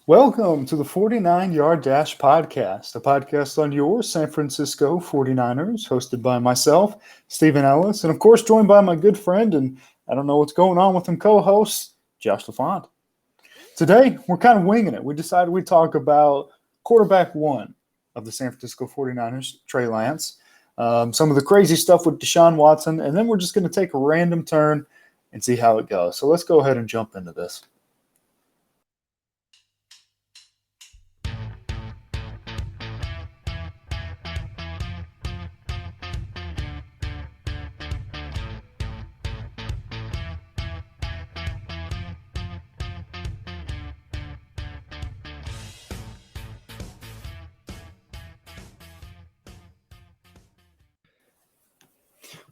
Welcome to the 49-Yard Dash Podcast, a podcast on your San Francisco 49ers, hosted by myself, Stephen Ellis, and of course joined by my good friend, and I don't know what's going on with him, co-host, Josh LaFont. Today, we're kind of winging it. We decided we'd talk about quarterback one of the San Francisco 49ers, Trey Lance, some of the crazy stuff with Deshaun Watson, and then we're just going to take a random turn and see how it goes. So let's go ahead and jump into this.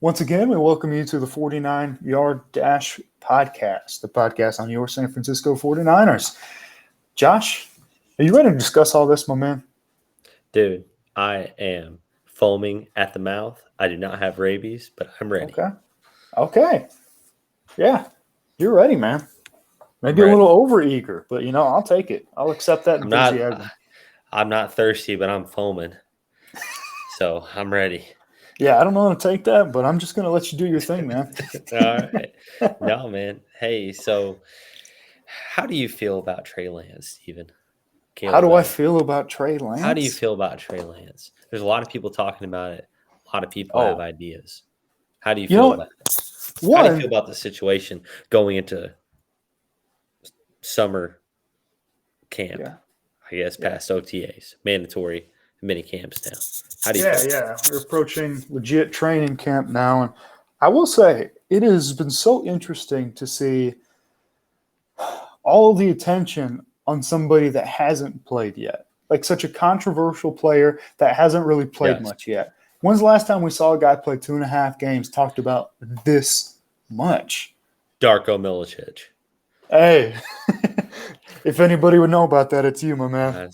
Once again, we welcome you to the 49-Yard Dash Podcast, the podcast on your San Francisco 49ers. Josh, are you ready to discuss all this, my man? Dude, I am foaming at the mouth. I do not have rabies, but I'm ready. Okay. Yeah, you're ready, man. Maybe a little over-eager, but, I'll take it. I'll accept that enthusiasm. I'm not thirsty, but I'm foaming. So I'm ready. Yeah, I don't know how to take that, but I'm just going to let you do your thing, man. All right. No, man. Hey, so how do you feel about Trey Lance, Steven? How do I feel about Trey Lance? How do you feel about Trey Lance? There's a lot of people talking about it. A lot of people have ideas. How do you feel about it? How do you feel about the situation going into summer camp? Yeah. I guess past OTAs, mandatory mini camps now. How do you feel? Yeah. We're approaching legit training camp now. And I will say it has been so interesting to see all the attention on somebody that hasn't played yet. Like such a controversial player that hasn't really played much yet. When's the last time we saw a guy play 2.5 games talked about this much? Darko Milicic. Hey, if anybody would know about that, it's you, my man.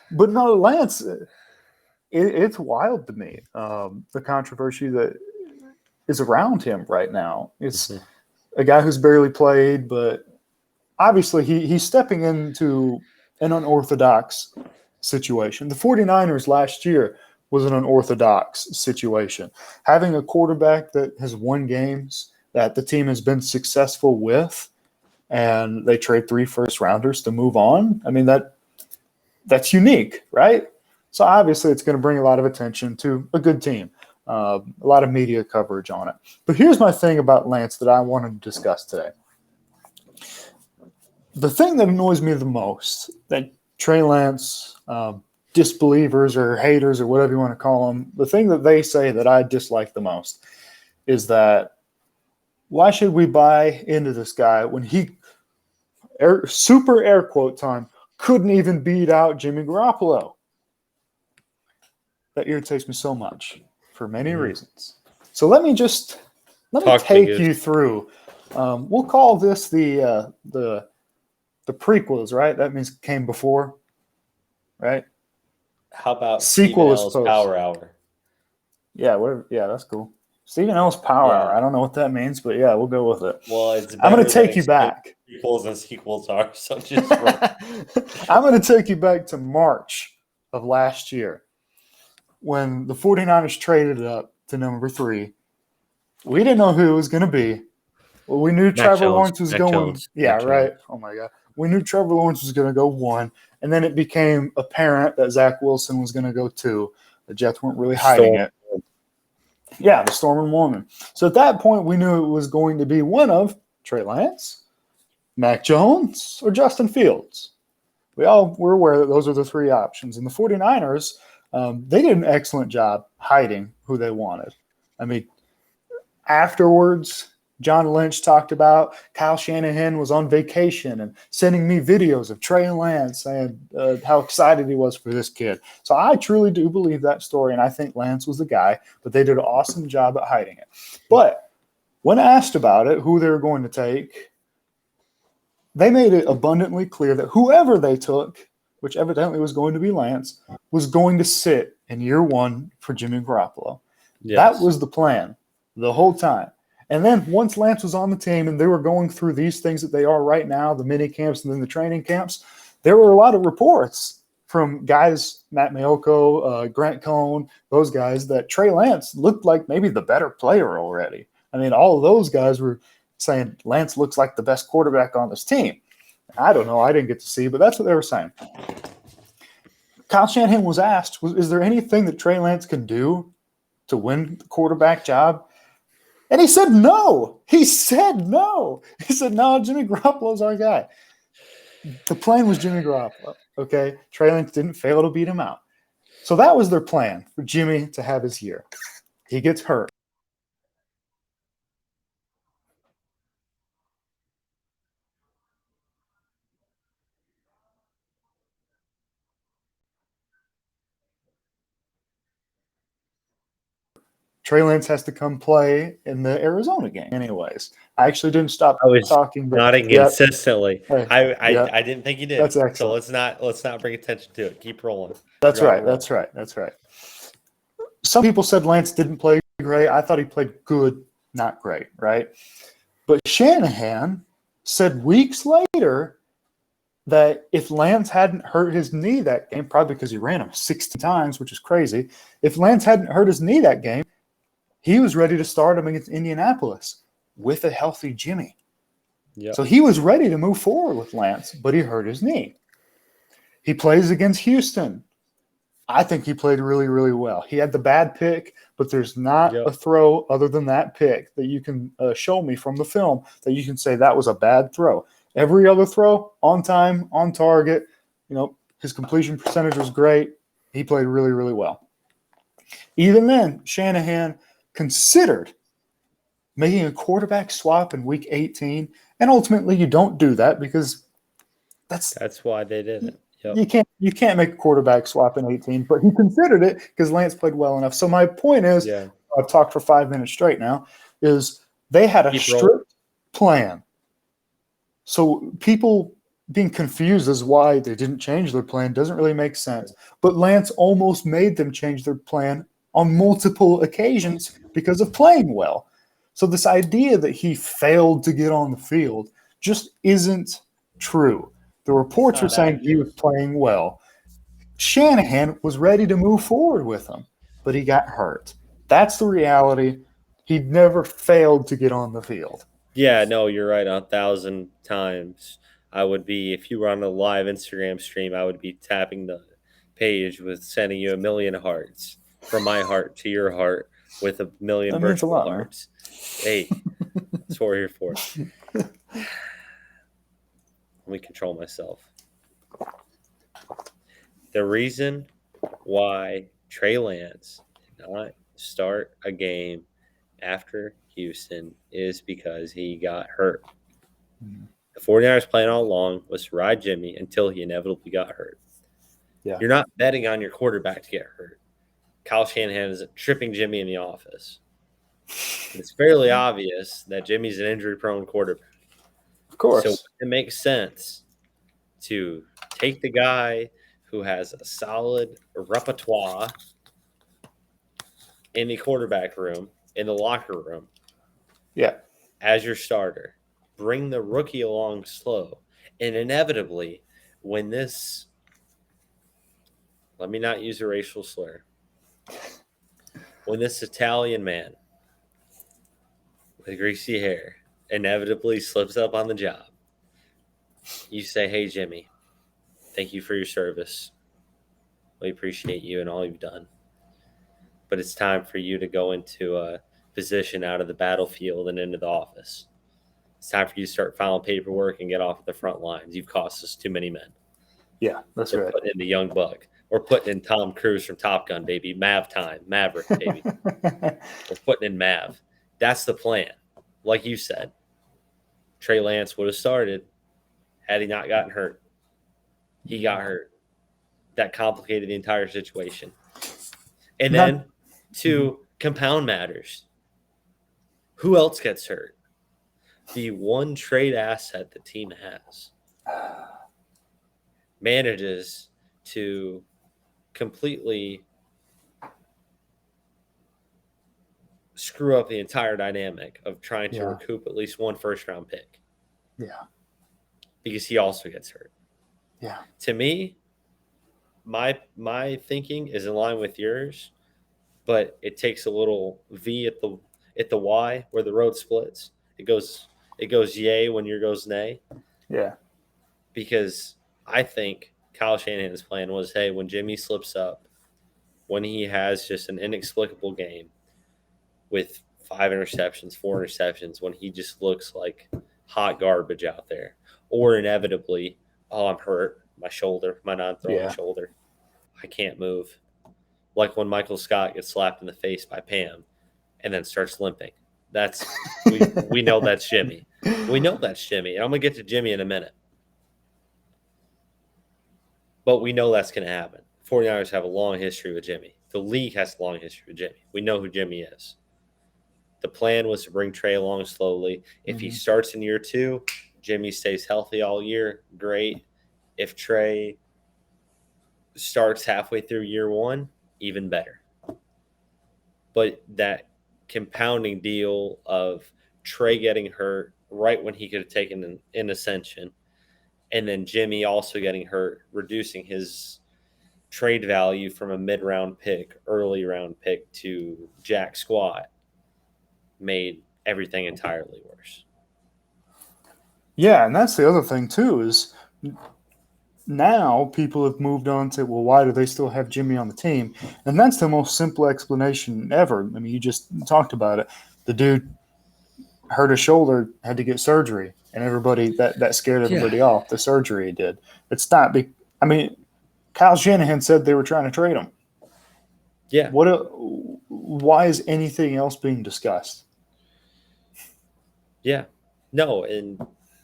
But no, Lance, it's wild to me, the controversy that is around him right now. It's a guy who's barely played, but obviously he's stepping into an unorthodox situation. The 49ers last year was an unorthodox situation. Having a quarterback that has won games that the team has been successful with, and they trade 3 first-rounders to move on, I mean, that's unique, right? So obviously it's going to bring a lot of attention to a good team, a lot of media coverage on it. But here's my thing about Lance that I wanted to discuss today. The thing that annoys me the most, that Trey Lance disbelievers or haters or whatever you want to call them, the thing that they say that I dislike the most is that why should we buy into this guy when he, super air quote time, couldn't even beat out Jimmy Garoppolo? That irritates me so much for many reasons. So let me take you through. We'll call this the prequels, right? That means came before, right? How about sequel is Power Hour? Yeah, whatever. Yeah, that's cool. Stephen L's Power Hour. I don't know what that means, but yeah, we'll go with it. Well, I'm going to take you back. Prequels and sequels are so just. I'm going to take you back to March of last year when the 49ers traded up to number 3. We didn't know who it was going to be. Well, we knew Trevor Lawrence was going. Yeah, right. Oh my God. We knew Trevor Lawrence was going to go 1, and then it became apparent that Zach Wilson was going to go 2. The Jets weren't really hiding it. Yeah, the Storm and Woman. So at that point, we knew it was going to be one of Trey Lance, Mac Jones, or Justin Fields. We all were aware that those are the 3 options. And the 49ers, they did an excellent job hiding who they wanted. I mean, afterwards, John Lynch talked about Kyle Shanahan was on vacation and sending me videos of Trey Lance saying how excited he was for this kid. So I truly do believe that story, and I think Lance was the guy, but they did an awesome job at hiding it. But when asked about it, who they were going to take, they made it abundantly clear that whoever they took, which evidently was going to be Lance, was going to sit in year 1 for Jimmy Garoppolo. Yes. That was the plan the whole time. And then once Lance was on the team and they were going through these things that they are right now, the mini camps and then the training camps, there were a lot of reports from guys, Matt Mayoko, Grant Cohn, those guys, that Trey Lance looked like maybe the better player already. I mean, all of those guys were saying Lance looks like the best quarterback on this team. I don't know. I didn't get to see, but that's what they were saying. Kyle Shanahan was asked, is there anything that Trey Lance can do to win the quarterback job? And he said no. He said no. He said, no, Jimmy Garoppolo's our guy. The plan was Jimmy Garoppolo, okay? Trey Lance didn't fail to beat him out. So that was their plan for Jimmy to have his year. He gets hurt. Trey Lance has to come play in the Arizona game. Anyways, I actually didn't stop talking. But nodding consistently. Hey, I didn't think you did. That's excellent. So let's not bring attention to it. Keep rolling. That's right. That's right. That's right. Some people said Lance didn't play great. I thought he played good, not great, right? But Shanahan said weeks later that if Lance hadn't hurt his knee that game, probably because he ran him 60 times, which is crazy, if Lance hadn't hurt his knee that game, he was ready to start him against Indianapolis with a healthy Jimmy. Yep. So he was ready to move forward with Lance, but he hurt his knee. He plays against Houston. I think he played really, really well. He had the bad pick, but there's not a throw other than that pick that you can show me from the film that you can say that was a bad throw. Every other throw, on time, on target. You know, his completion percentage was great. He played really, really well. Even then, Shanahan considered making a quarterback swap in week 18, and ultimately you don't do that because that's why they did it. Yep. You can't make a quarterback swap in 18, but he considered it because Lance played well enough. So my point is, I've talked for 5 minutes straight now, is they had a strict plan. So people being confused as why they didn't change their plan doesn't really make sense. But Lance almost made them change their plan on multiple occasions because of playing well. So this idea that he failed to get on the field just isn't true. The reports were saying he was playing well. Shanahan was ready to move forward with him, but he got hurt. That's the reality. He never failed to get on the field. Yeah, no, you're right 1,000 times. I would be, if you were on a live Instagram stream, I would be tapping the page with sending you 1,000,000 hearts from my heart to your heart with 1,000,000 virtual hearts. Hey, that's what we're here for. Let me control myself. The reason why Trey Lance did not start a game after Houston is because he got hurt. Mm-hmm. The 49ers plan all along was to ride Jimmy until he inevitably got hurt. Yeah. You're not betting on your quarterback to get hurt. Kyle Shanahan is tripping Jimmy in the office. It's fairly obvious that Jimmy's an injury-prone quarterback. Of course. So it makes sense to take the guy who has a solid repertoire in the quarterback room, in the locker room, as your starter. Bring the rookie along slow. And inevitably, when this – let me not use a racial slur. When this Italian man with greasy hair inevitably slips up on the job, you say, hey, Jimmy, thank you for your service. We appreciate you and all you've done. But it's time for you to go into a position out of the battlefield and into the office. It's time for you to start filing paperwork and get off the front lines. You've cost us too many men. Yeah, that's right. Putting in the young buck. We're putting in Tom Cruise from Top Gun, baby. Mav time. Maverick, baby. We're putting in Mav. That's the plan. Like you said, Trey Lance would have started had he not gotten hurt. He got hurt. That complicated the entire situation. And then to compound matters, who else gets hurt? The one trade asset the team has manages to completely screw up the entire dynamic of trying to Yeah. recoup at least one first-round pick Yeah. because he also gets hurt. Yeah. To me, my thinking is in line with yours, but it takes a little V at the Y where the road splits. It goes yay when your goes nay, Yeah. because I think Kyle Shanahan's plan was, hey, when Jimmy slips up, when he has just an inexplicable game with 5 interceptions, 4 interceptions, when he just looks like hot garbage out there, or inevitably, oh, I'm hurt, my shoulder, my non-throwing Yeah. shoulder, I can't move. Like when Michael Scott gets slapped in the face by Pam and then starts limping. We know that's Jimmy. We know that's Jimmy. And I'm gonna get to Jimmy in a minute. But we know that's gonna happen. 49ers have a long history with Jimmy. The league has a long history with Jimmy. We know who Jimmy is. The plan was to bring Trey along slowly. If he starts in year 2, Jimmy stays healthy all year, great. If Trey starts halfway through year 1, even better. But that compounding deal of Trey getting hurt right when he could have taken an ascension, and then Jimmy also getting hurt, reducing his trade value from a mid-round pick, early round pick to jack squat, made everything entirely worse. Yeah, and that's the other thing too is now people have moved on to, well, why do they still have Jimmy on the team? And that's the most simple explanation ever. I mean, you just talked about it. The dude hurt his shoulder, had to get surgery, and everybody that scared everybody off. The surgery he did. It's not. I mean, Kyle Shanahan said they were trying to trade him. Yeah. Why is anything else being discussed? Yeah. No, and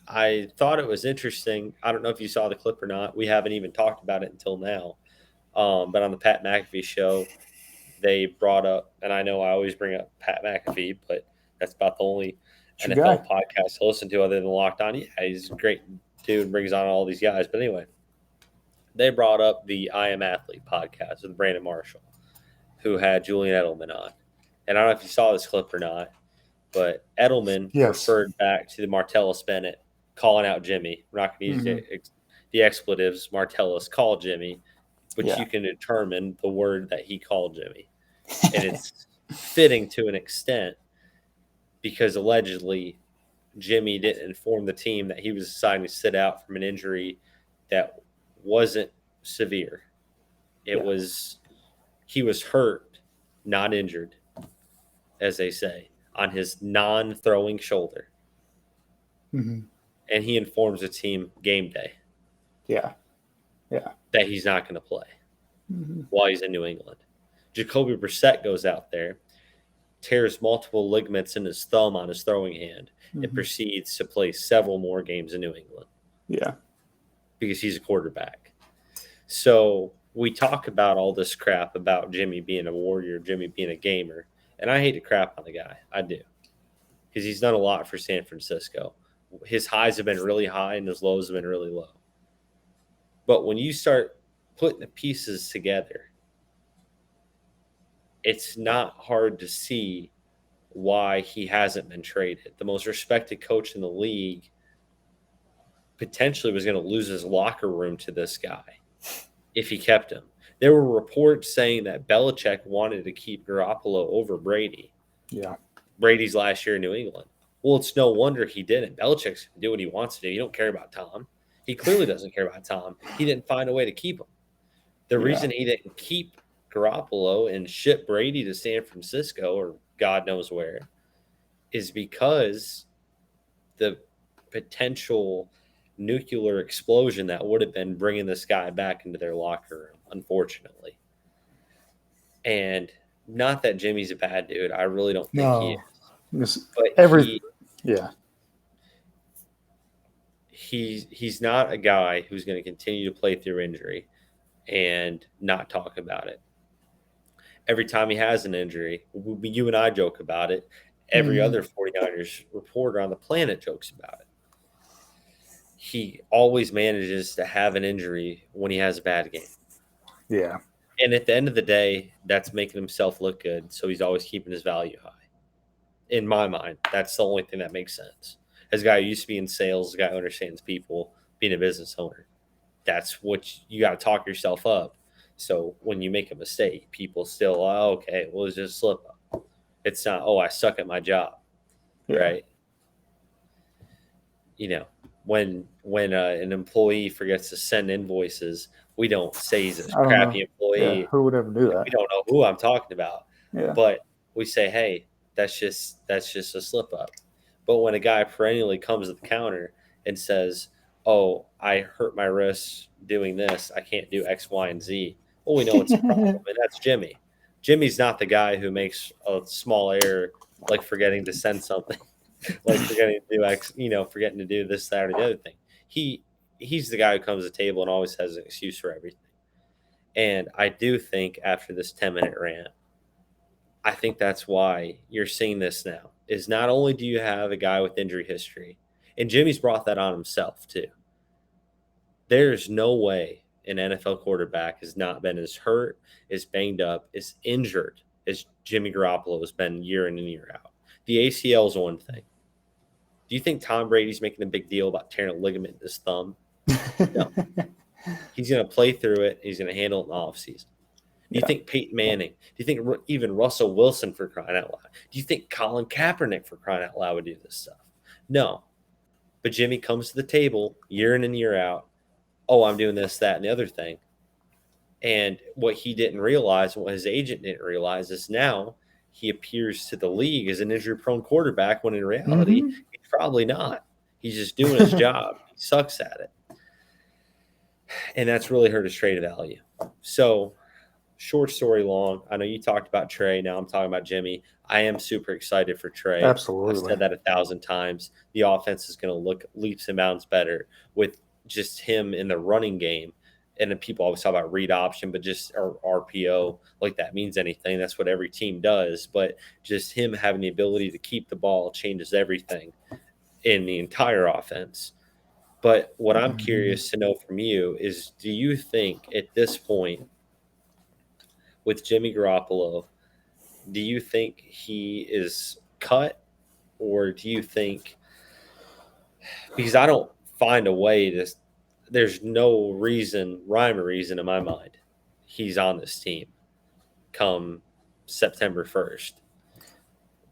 I thought it was interesting. I don't know if you saw the clip or not. We haven't even talked about it until now. But on the Pat McAfee show, they brought up, and I know I always bring up Pat McAfee, but that's about the only It's your NFL guy. podcast to listen to other than Locked On. Yeah, he's a great dude, brings on all these guys. But anyway, they brought up the I Am Athlete podcast with Brandon Marshall, who had Julian Edelman on. And I don't know if you saw this clip or not, but Edelman Yes. referred back to the Martellus Bennett calling out Jimmy. We're not going to use the expletives. Martellus called Jimmy, but you can determine the word that he called Jimmy. And it's fitting to an extent because allegedly Jimmy didn't inform the team that he was deciding to sit out from an injury that wasn't severe. He was hurt, not injured, as they say, on his non-throwing shoulder. Mm-hmm. And he informs the team game day. Yeah. That he's not going to play while he's in New England. Jacoby Brissett goes out there, tears multiple ligaments in his thumb on his throwing hand, and proceeds to play several more games in New England. Yeah. Because he's a quarterback. So we talk about all this crap about Jimmy being a warrior, Jimmy being a gamer, and I hate to crap on the guy. I do. Because he's done a lot for San Francisco. His highs have been really high and his lows have been really low. But when you start putting the pieces together, it's not hard to see why he hasn't been traded. The most respected coach in the league potentially was going to lose his locker room to this guy if he kept him. There were reports saying that Belichick wanted to keep Garoppolo over Brady. Yeah. Brady's last year in New England. Well, it's no wonder he didn't. Belichick's going to do what he wants to do. You don't care about Tom. He clearly doesn't care about Tom. He didn't find a way to keep him. The reason he didn't keep Garoppolo and ship Brady to San Francisco or God knows where is because the potential nuclear explosion that would have been bringing this guy back into their locker room, unfortunately. And not that Jimmy's a bad dude. I really don't think he is. But he's not a guy who's going to continue to play through injury and not talk about it. Every time he has an injury, you and I joke about it. Every other 49ers reporter on the planet jokes about it. He always manages to have an injury when he has a bad game. Yeah. And at the end of the day, that's making himself look good. So he's always keeping his value high. in my mind. That's the only thing that makes sense. As a guy who used to be in sales, a guy who understands people, being a business owner, that's what you got to talk yourself up. So when you make a mistake, people still, oh, okay, well, it's just a slip up. It's not, oh, I suck at my job, Yeah. right? You know, when an employee forgets to send invoices, we don't say he's a I don't know. crappy Yeah, employee. who would ever do that? We don't know who I'm talking about, Yeah. but we say, hey, that's just a slip up. But when a guy perennially comes to the counter and says, oh, I hurt my wrist doing this, I can't do X, Y, and Z, well, we know it's a problem, and that's Jimmy. Jimmy's not the guy who makes a small error like forgetting to send something, like forgetting to do X, forgetting to do this, that, or the other thing. He's the guy who comes to the table and always has an excuse for everything. And I do think after this 10-minute rant, I think that's why you're seeing this now. Is not only do you have a guy with injury history, and Jimmy's brought that on himself too. There's no way an NFL quarterback has not been as hurt, as banged up, as injured as Jimmy Garoppolo has been year in and year out. The ACL is one thing. Do you think Tom Brady's making a big deal about tearing a ligament in his thumb? No. He's going to play through it. He's going to handle it in the offseason. Do you think Peyton Manning? Do you think even Russell Wilson, for crying out loud? Do you think Colin Kaepernick, for crying out loud, would do this stuff? No. But Jimmy comes to the table year in and year out. Oh, I'm doing this, that, and the other thing. And what he didn't realize, what his agent didn't realize, is now he appears to the league as an injury-prone quarterback when in reality, he's probably not. He's just doing his job. He sucks at it. And that's really hurt his trade value. So, short story long, I know you talked about Trey. Now I'm talking about Jimmy. I am super excited for Trey. Absolutely. I've said that 1,000 times. The offense is going to look leaps and bounds better with just him in the running game. And then people always talk about read option, but just or RPO, like that means anything. That's what every team does. But just him having the ability to keep the ball changes everything in the entire offense. But what I'm curious to know from you is, do you think at this point with Jimmy Garoppolo, do you think he is cut, or do you think, because I don't find a way to, there's no rhyme or reason in my mind he's on this team come September 1st.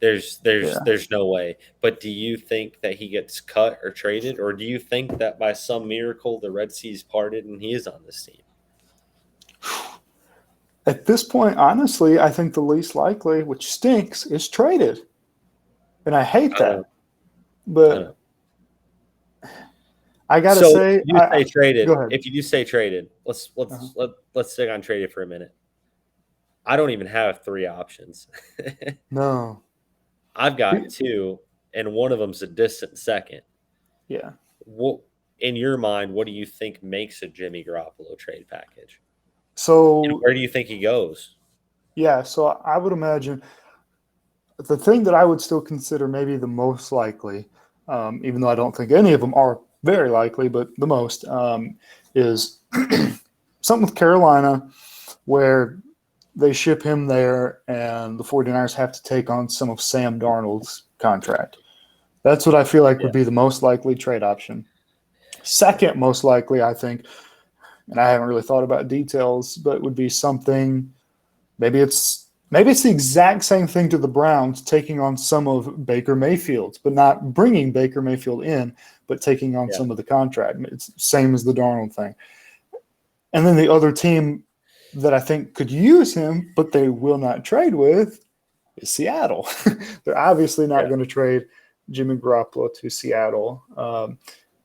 There's no way. But do you think that he gets cut or traded, or do you think that by some miracle the Red Sea's parted and he is on this team? At this point, honestly, I think the least likely, which stinks, is traded. And I hate that. But I got to say, if you say traded, go ahead. if you do say traded, let's stick on traded for a minute. I don't even have 3 options. No. I've got 2, and one of them's a distant second. Yeah. What, in your mind, what do you think makes a Jimmy Garoppolo trade package? So and where do you think he goes? Yeah, so I would imagine the thing that I would still consider maybe the most likely, even though I don't think any of them are very likely, but the most is something with Carolina where they ship him there and the 49ers have to take on some of Sam Darnold's contract. That's what I feel like would be the most likely trade option. Second most likely, I think, and I haven't really thought about details, but would be something, maybe it's the exact same thing to the Browns, taking on some of Baker Mayfield's, but not bringing Baker Mayfield in, but taking on some of the contract. It's same as the Darnold thing. And then the other team that I think could use him, but they will not trade with, is Seattle. They're obviously not going to trade Jimmy Garoppolo to Seattle.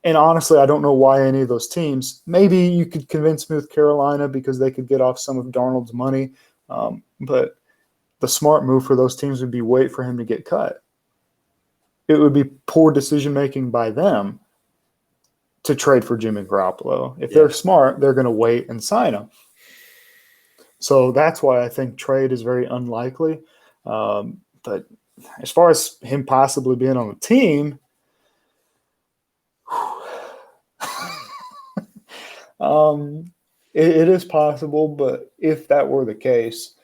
And honestly, I don't know why any of those teams. Maybe you could convince me with Carolina because they could get off some of Darnold's money. But the smart move for those teams would be wait for him to get cut. It would be poor decision-making by them to trade for Jimmy Garoppolo. If they're smart, they're going to wait and sign him. So that's why I think trade is very unlikely. But as far as him possibly being on the team, it is possible. But if that were the case,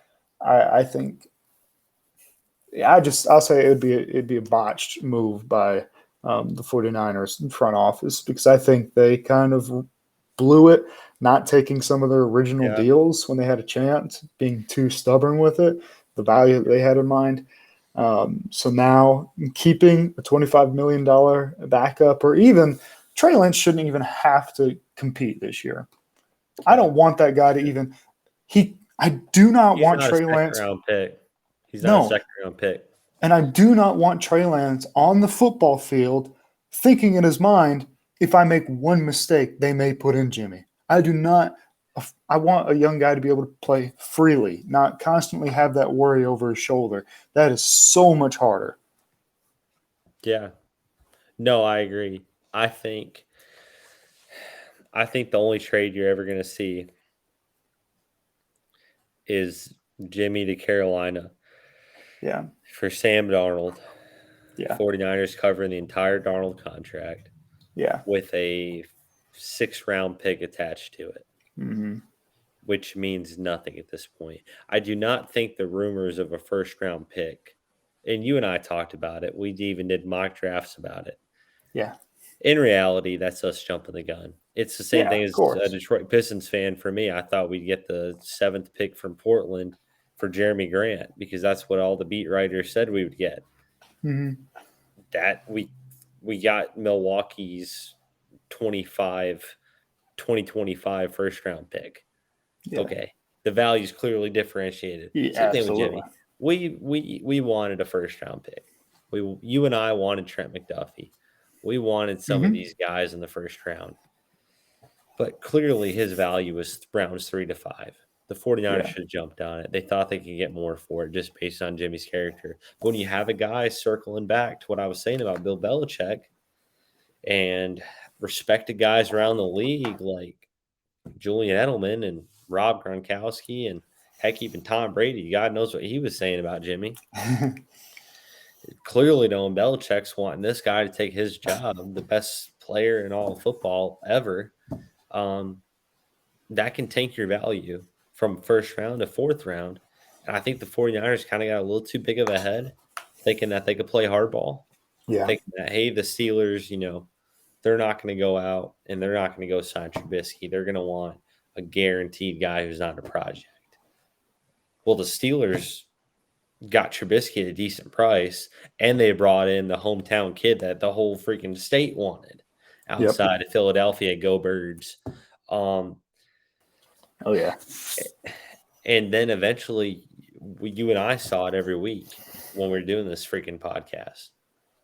I think I'll say it'd be a botched move by the 49ers front office because I think they kind of blew it, not taking some of their original Yeah. deals when they had a chance, being too stubborn with it, the value that they had in mind. So now keeping a $25 million backup, or even Trey Lance shouldn't even have to compete this year. I don't want that guy to even. I do not He's want not a Trey second Lance. round pick. He's not a No, second round pick. and I do not want Trey Lance on the football field thinking in his mind, if I make one mistake, they may put in Jimmy. I do not. I want a young guy to be able to play freely, not constantly have that worry over his shoulder. That is so much harder. Yeah. No, I agree. I think the only trade you're ever going to see is Jimmy to Carolina Yeah. for Sam Darnold. Yeah. 49ers covering the entire Darnold contract Yeah. with a 6th-round pick attached to it, Mm-hmm. which means nothing at this point. I do not think the rumors of a 1st-round pick, and you and I talked about it, we even did mock drafts about it. Yeah. In reality, that's us jumping the gun. It's the same Yeah. thing Of as a course. Detroit Pistons fan for me. I thought we'd get the 7th pick from Portland for Jeremy Grant because that's what all the beat writers said we would get. Mm-hmm. That we got Milwaukee's 2025 1st-round pick. Yeah. Okay. The value's clearly differentiated. Yeah. Same thing with Absolutely. Jimmy. We wanted a 1st-round pick. You and I wanted Trent McDuffie. We wanted some of Mm-hmm. these guys in the 1st round. But clearly his value was rounds 3 to 5. The 49ers Yeah. should have jumped on it. They thought they could get more for it just based on Jimmy's character. But when you have a guy circling back to what I was saying about Bill Belichick and respected guys around the league like Julian Edelman and Rob Gronkowski and heck, even Tom Brady, God knows what he was saying about Jimmy. Clearly, knowing Belichick's wanting this guy to take his job, the best player in all of football ever, that can tank your value from 1st round to 4th round. And I think the 49ers kind of got a little too big of a head, thinking that they could play hardball, Yeah. thinking that, hey, the Steelers, they're not going to go out and they're not going to go sign Trubisky. They're going to want a guaranteed guy who's not a project. Well, the Steelers got Trubisky at a decent price, and they brought in the hometown kid that the whole freaking state wanted Yep. outside of Philadelphia. Go Birds. Oh yeah. And then eventually, you and I saw it every week when we were doing this freaking podcast.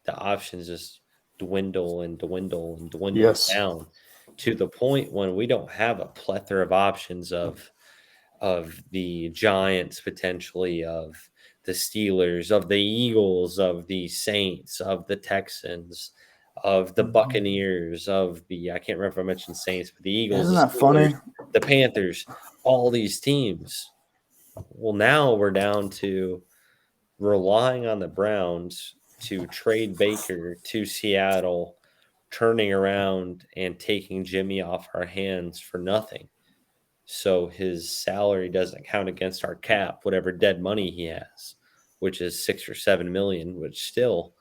The options just dwindle and dwindle and dwindle Yes. down to the point when we don't have a plethora of options of the Giants, potentially, of the Steelers, of the Eagles, of the Saints, of the Texans, of the Buccaneers, of the, I can't remember if I mentioned Saints, but the Eagles, Isn't the that Steelers, funny? the Panthers, all these teams. Well, now we're down to relying on the Browns to trade Baker to Seattle, turning around and taking Jimmy off our hands for nothing. So his salary doesn't count against our cap, whatever dead money he has, which is 6 or 7 million, which still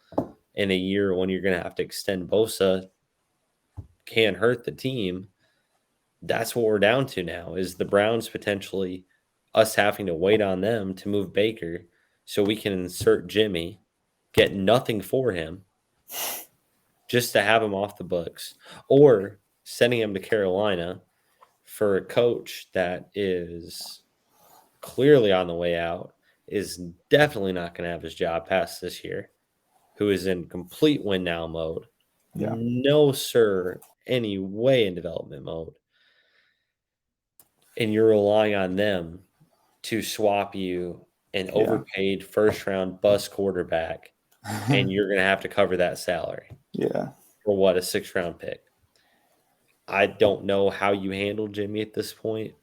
in a year when you're going to have to extend Bosa can hurt the team. That's what we're down to now is the Browns potentially us having to wait on them to move Baker so we can insert Jimmy, get nothing for him just to have him off the books, or sending him to Carolina for a coach that is clearly on the way out, is definitely not going to have his job past this year, who is in complete win now mode. Yeah. No, sir, any way in development mode. And you're relying on them to swap you an overpaid 1st-round bust quarterback, and you're going to have to cover that salary Yeah. for what, a 6th-round pick. I don't know how you handle Jimmy at this point.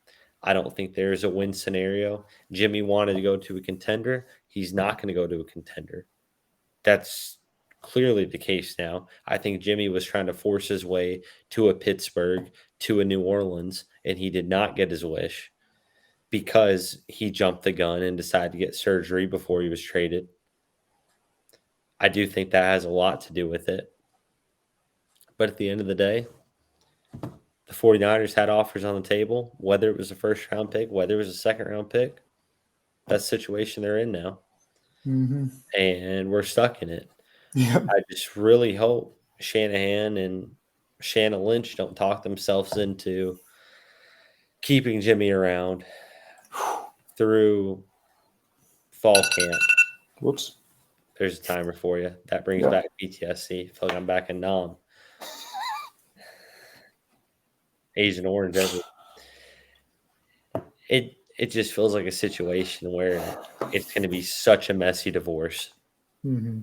I don't think there's a win scenario. Jimmy wanted to go to a contender. He's not going to go to a contender. That's clearly the case now. I think Jimmy was trying to force his way to a Pittsburgh, to a New Orleans, and he did not get his wish because he jumped the gun and decided to get surgery before he was traded. I do think that has a lot to do with it. But at the end of the day, the 49ers had offers on the table, whether it was a first-round pick, whether it was a second-round pick. That's the situation they're in now. Mm-hmm. And we're stuck in it. Yep. I just really hope Shanahan and Shanna Lynch don't talk themselves into keeping Jimmy around through fall camp. Whoops. There's a timer for you. That brings back PTSD. I feel like I'm back in Nam. Asian orange everywhere. It just feels like a situation where it's going to be such a messy divorce. Mm-hmm.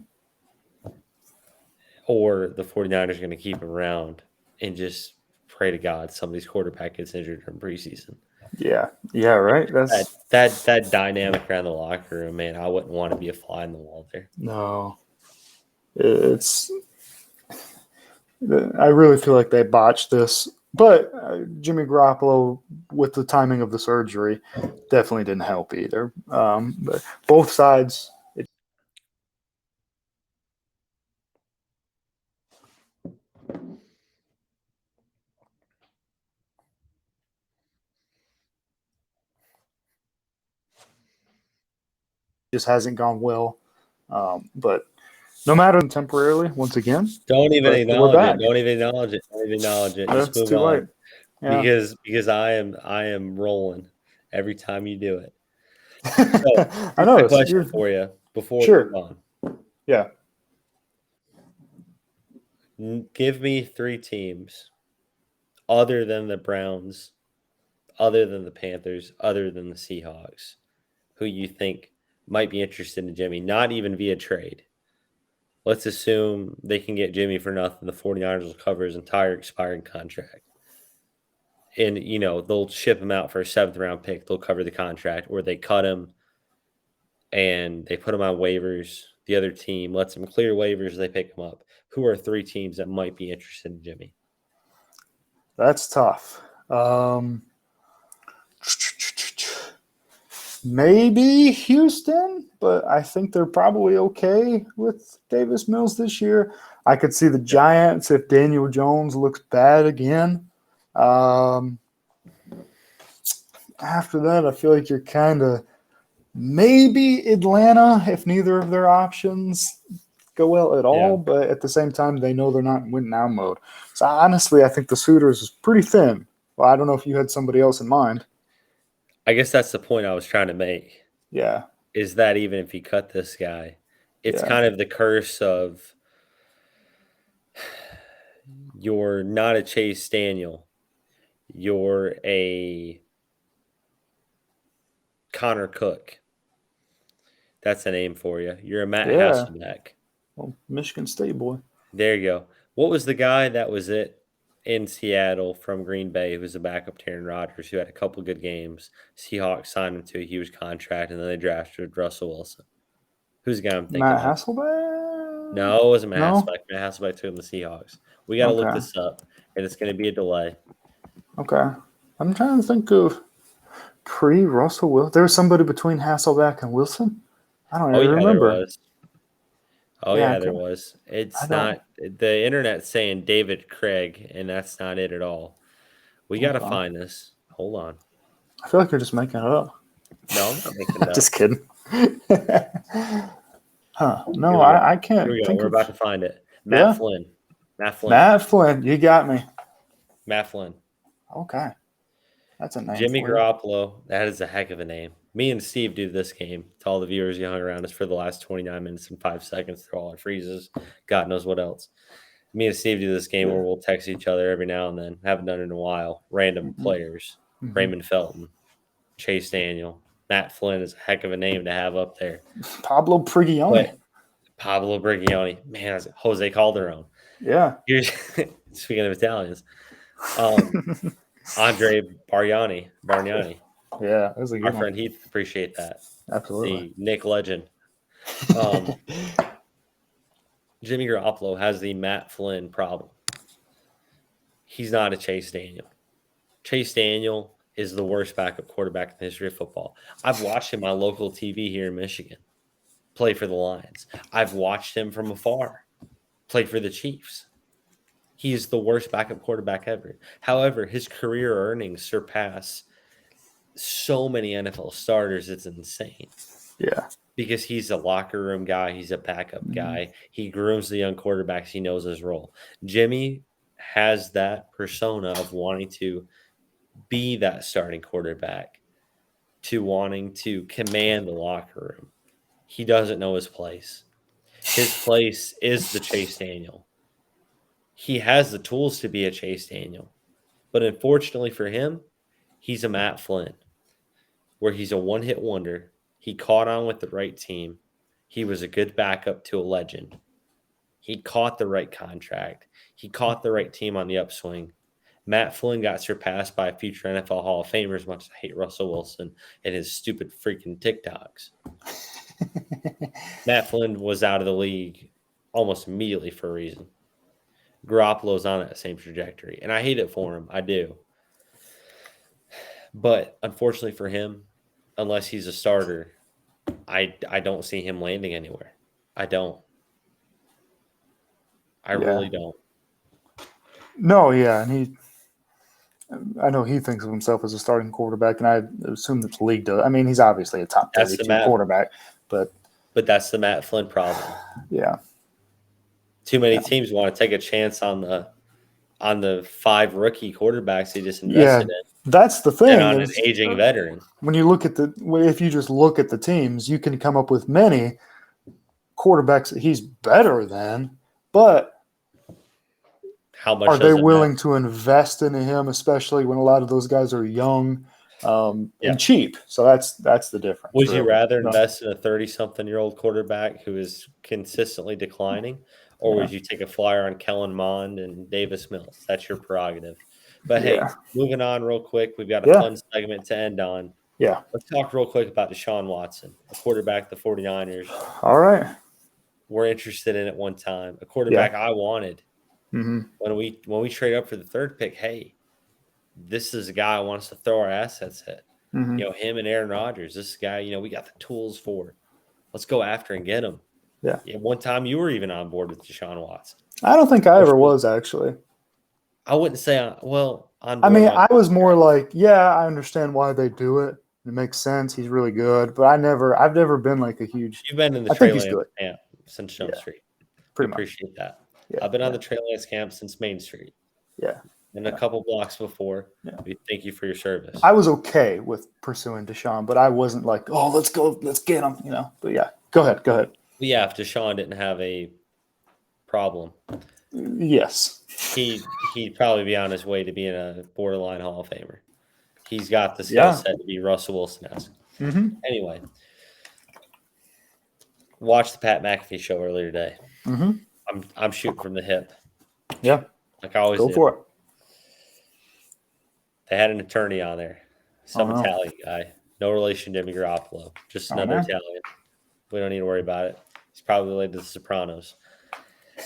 Or the 49ers are going to keep him around and just pray to God somebody's quarterback gets injured during preseason. Yeah. Yeah, right. That's that dynamic around the locker room, man. I wouldn't want to be a fly in the wall there. no. It's I really feel like they botched this. But Jimmy Garoppolo, with the timing of the surgery, definitely didn't help either. But both sides, it just hasn't gone well. But no matter temporarily, once again, Don't even but we're acknowledge it. back. Don't even acknowledge it. Don't even acknowledge it. Just That's move too on. late. Yeah. Because I am rolling every time you do it. So I here's know. my question You're, for you before we sure. move on. Yeah. Give me 3 teams other than the Browns, other than the Panthers, other than the Seahawks, who you think might be interested in Jimmy, not even via trade. Let's assume they can get Jimmy for nothing. The 49ers will cover his entire expiring contract. And, they'll ship him out for a 7th-round pick. They'll cover the contract, or they cut him and they put him on waivers. The other team lets him clear waivers. They pick him up. Who are 3 teams that might be interested in Jimmy? That's tough. Maybe Houston, but I think they're probably okay with Davis Mills this year. I could see the Giants if Daniel Jones looks bad again. After that, I feel like you're kind of maybe Atlanta if neither of their options go well at all, but at the same time, they know they're not in win now mode. So honestly, I think the suitors is pretty thin. Well, I don't know if you had somebody else in mind. I guess that's the point I was trying to make. Yeah. Is that even if you cut this guy, it's kind of the curse of you're not a Chase Daniel. You're a Connor Cook. That's the name for you. You're a Matt Hasselbeck. Well, Michigan State boy. There you go. What was the guy that was it in Seattle from Green Bay who was a backup to Aaron Rodgers who had a couple good games? Seahawks signed him to a huge contract, and then they drafted Russell Wilson. Who's the guy I'm thinking Matt of? Hasselbeck? No, it wasn't Matt No? Hasselbeck. Matt Hasselbeck took him the Seahawks. We got to look this up, and it's going to be a delay. Okay. I'm trying to think of pre-Russell Wilson. There was somebody between Hasselbeck and Wilson? I don't even remember. There was. There was. It's not – the internet's saying David Craig, and that's not it at all. We got to find this. Hold on. I feel like you're just making it up. No, I'm not making it up. Just kidding. No, I can't. Here we go. We're about to find it. Flynn. Matt Flynn. You got me. Matt Flynn. Okay. That's a name. Jimmy Garoppolo. That is a heck of a name. Me and Steve do this game to all the viewers you hung around us for the last 29 minutes and 5 seconds through all our freezes. God knows what else. Me and Steve do this game where we'll text each other every now and then. Haven't done it in a while. Random players. Raymond Felton. Chase Daniel. Matt Flynn is a heck of a name to have up there. Pablo Prigioni. Man, that's Jose Calderon. Yeah. Speaking of Italians. Andre Bargnani. Yeah, that was a good Our friend Heath, appreciate that. Absolutely. The Nick legend. Jimmy Garoppolo has the Matt Flynn problem. He's not a Chase Daniel. Chase Daniel is the worst backup quarterback in the history of football. I've watched him on local TV here in Michigan play for the Lions. I've watched him from afar play for the Chiefs. He is the worst backup quarterback ever. However, his career earnings surpass so many NFL starters. It's insane. Yeah. Because he's a locker room guy. He's a backup guy. He grooms the young quarterbacks. He knows his role. Jimmy has that persona of wanting to be that starting quarterback, to wanting to command the locker room. He doesn't know his place. His place is the Chase Daniel. He has the tools to be a Chase Daniel. But unfortunately for him, he's a Matt Flynn, where he's a one-hit wonder. He caught on with the right team. He was a good backup to a legend. He caught the right contract. He caught the right team on the upswing. Matt Flynn got surpassed by a future NFL Hall of Famer, as much as I hate Russell Wilson and his stupid freaking TikToks. Matt Flynn was out of the league almost immediately for a reason. Garoppolo's on that same trajectory, and I hate it for him. I do. But unfortunately for him, unless he's a starter, I don't see him landing anywhere. I don't. I really don't. No, yeah, and I know he thinks of himself as a starting quarterback, and I assume that the league does. I mean, he's obviously a top 32 quarterback, but that's the Matt Flynn problem. Yeah. Too many teams want to take a chance on the 5 rookie quarterbacks they just invested in. That's the thing. And on an aging veteran. When you look at if you just look at the teams, you can come up with many quarterbacks that he's better than, but how much are they willing to invest into him, especially when a lot of those guys are young and cheap? So that's the difference. Would you rather invest in a 30-something-year-old quarterback who is consistently declining, or would you take a flyer on Kellen Mond and Davis Mills? That's your prerogative. But hey, moving on real quick, we've got a fun segment to end on. Yeah. Let's talk real quick about Deshaun Watson, a quarterback the 49ers. All right. We're interested in at one time. A quarterback I wanted. Mm-hmm. When we trade up for the 3rd pick, hey, this is a guy I want us to throw our assets at. Mm-hmm. Him and Aaron Rodgers. This guy, we got the tools for. Let's go after and get him. Yeah. One time you were even on board with Deshaun Watson. I don't think I ever was, actually. I wouldn't say on board. I was more like, I understand why they do it. It makes sense. He's really good, but I've never been like a huge. You've been in the Trey Lance camp since Jump Street. Pretty appreciate that. Yeah, I've been on the Trey Lance camp since Main Street. Yeah. And a couple blocks before. Yeah. We thank you for your service. I was okay with pursuing Deshaun, but I wasn't like, oh, let's go, let's get him, But yeah, go ahead. Yeah, if Deshaun didn't have a problem. Yes. He'd probably be on his way to being a borderline Hall of Famer. He's got the skill set to be Russell Wilson-esque. Mm-hmm. Anyway, watched the Pat McAfee show earlier today. Mm-hmm. I'm shooting from the hip. Yeah. Like I always do. Go for it. They had an attorney on there. Some Italian guy. No relation to Jimmy Garoppolo. Just another Italian. We don't need to worry about it. He's probably related to the Sopranos.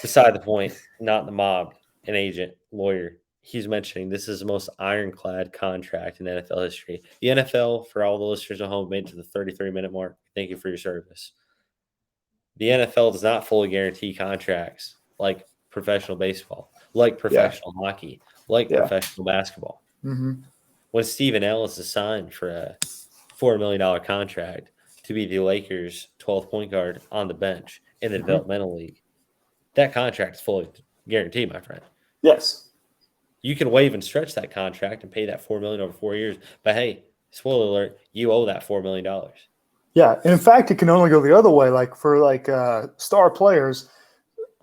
Beside the point, not the mob, an agent, lawyer. He's mentioning this is the most ironclad contract in NFL history. The NFL, for all the listeners at home, made it to the 33-minute mark. Thank you for your service. The NFL does not fully guarantee contracts like professional baseball, like professional hockey, like professional basketball. Mm-hmm. When Steven Ellis is signed for a $4 million contract to be the Lakers' 12th point guard on the bench in the developmental league, that contract is fully guaranteed, my friend. Yes. You can waive and stretch that contract and pay that $4 million over 4 years. But hey, spoiler alert, you owe that $4 million. Yeah. And in fact, it can only go the other way. Like for star players,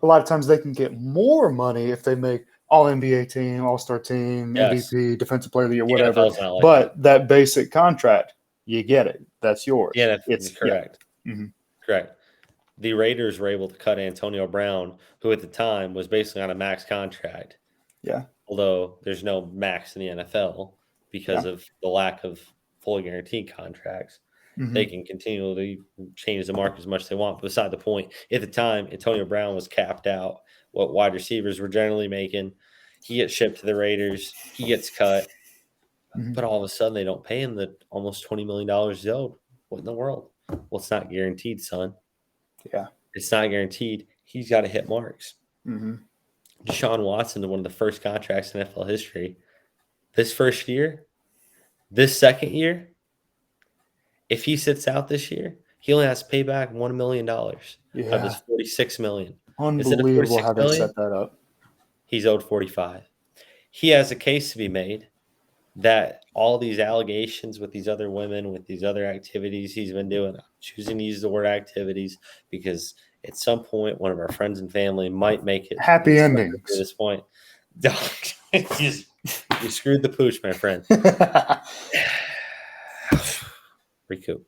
a lot of times they can get more money if they make all NBA team, all-star team, MVP, defensive player of the year, whatever. That basic contract, you get it. That's yours. Yeah, it's correct. Yeah. Mm-hmm. Correct. The Raiders were able to cut Antonio Brown, who at the time was basically on a max contract. Yeah. Although there's no max in the NFL because of the lack of fully guaranteed contracts. Mm-hmm. They can continually change the market as much as they want. But beside the point, at the time, Antonio Brown was capped out what wide receivers were generally making. He gets shipped to the Raiders. He gets cut. Mm-hmm. But all of a sudden, they don't pay him the almost $20 million he's owed. What in the world? Well, it's not guaranteed, son. Yeah. It's not guaranteed. He's got to hit marks. Mm-hmm. Deshaun Watson, one of the first contracts in NFL history. This first year, this second year, if he sits out this year, he only has to pay back $1 million out of Yeah. his $46 million. Instead of Unbelievable $46 how they million, set that up. he's owed 45. He has a case to be made that all these allegations with these other women, with these other activities he's been doing, I'm choosing to use the word activities because at some point one of our friends and family might make it Happy to endings. this point. You screwed the pooch, my friend. Recoup.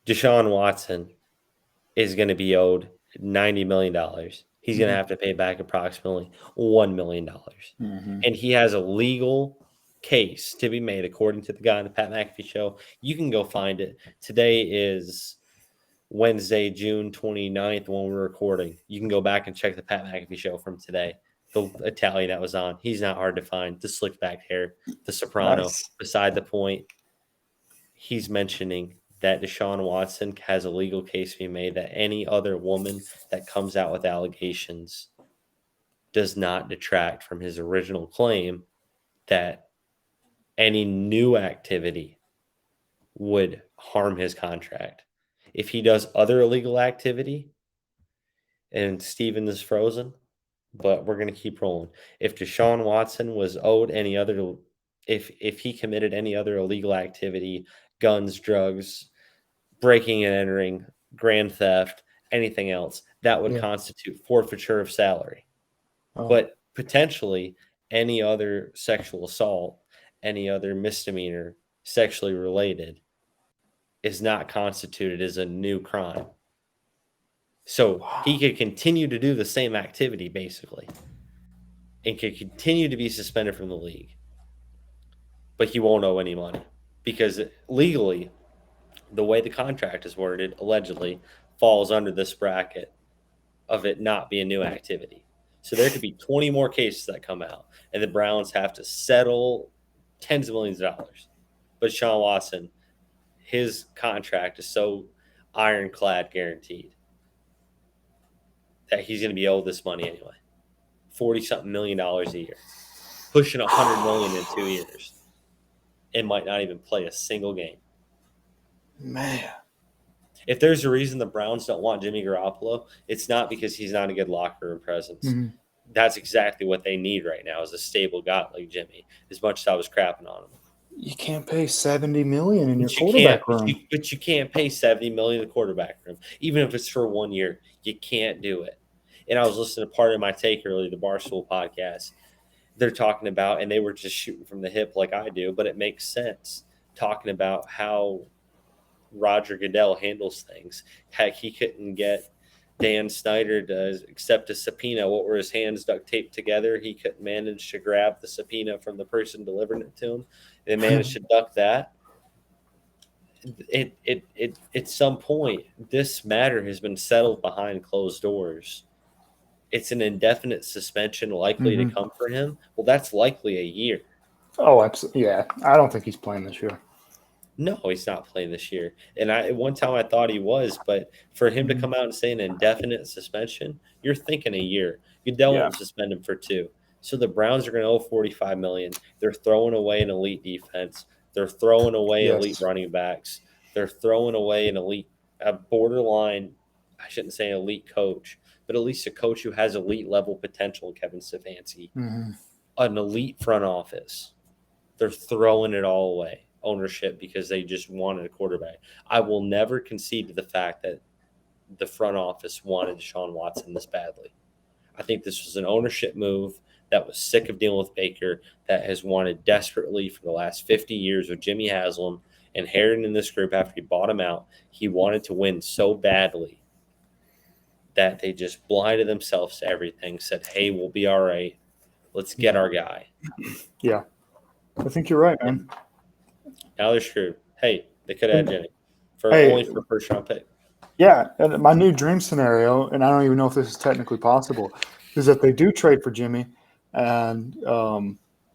Deshaun Watson is going to be owed $90 million. He's going to have to pay back approximately $1 million. Mm-hmm. And he has a legal case to be made, according to the guy on the Pat McAfee show. You can go find it. Today is Wednesday, June 29th, when we're recording. You can go back and check the Pat McAfee show from today. The Italian that was on. He's not hard to find. The slick back hair, the soprano. Nice. Beside the point, he's mentioning that Deshaun Watson has a legal case to be made that any other woman that comes out with allegations does not detract from his original claim that any new activity would harm his contract. If he does other illegal activity, and Steven is frozen, but we're going to keep rolling. If Deshaun Watson was owed any other, if he committed any other illegal activity, guns, drugs, breaking and entering, grand theft, anything else, that would constitute forfeiture of salary. Oh. But potentially any other sexual assault, any other misdemeanor sexually related is not constituted as a new crime. So he could continue to do the same activity, basically, and could continue to be suspended from the league. But he won't owe any money because legally, the way the contract is worded, allegedly, falls under this bracket of it not being new activity. So there could be 20 more cases that come out, and the Browns have to settle tens of millions of dollars. But Deshaun Watson, his contract is so ironclad guaranteed that he's going to be owed this money anyway. 40-something million dollars a year. Pushing $100 million in 2 years. And might not even play a single game. Man. If there's a reason the Browns don't want Jimmy Garoppolo, it's not because he's not a good locker room presence. Mm-hmm. That's exactly what they need right now is a stable guy like Jimmy, as much as I was crapping on him. You can't pay $70 million in your quarterback room. But you can't pay $70 million in the quarterback room, even if it's for 1 year. You can't do it. And I was listening to part of my take earlier, the Barstool podcast. They're talking about, and they were just shooting from the hip like I do, but it makes sense. Talking about how Roger Goodell handles things. Heck, he couldn't get Dan Snyder to accept a subpoena. What were his hands duct taped together? He couldn't manage to grab the subpoena from the person delivering it to him. They managed to duck that. At some point, this matter has been settled behind closed doors. It's an indefinite suspension likely to come for him. Well, that's likely a year. Oh, absolutely. Yeah. I don't think he's playing this year. No, he's not playing this year. And one time I thought he was, but for him to come out and say an indefinite suspension, you're thinking a year. Goodell won't suspend him for 2. So the Browns are going to owe $45 million. They're throwing away an elite defense. They're throwing away elite running backs. They're throwing away a borderline, I shouldn't say elite coach, but at least a coach who has elite level potential, Kevin Stefanski. Mm-hmm. An elite front office. They're throwing it all away. Ownership because they just wanted a quarterback. I will never concede to the fact that the front office wanted Deshaun Watson this badly. I think this was an ownership move that was sick of dealing with Baker, that has wanted desperately for the last 50 years with Jimmy Haslam inheriting in this group after he bought him out. He wanted to win so badly that they just blinded themselves to everything, said, hey, we'll be all right. Let's get our guy. Yeah. I think you're right, man. Now they're screwed. Hey, they could have had Jimmy only for first round pick. Yeah, and my new dream scenario, and I don't even know if this is technically possible, is that they do trade for Jimmy, and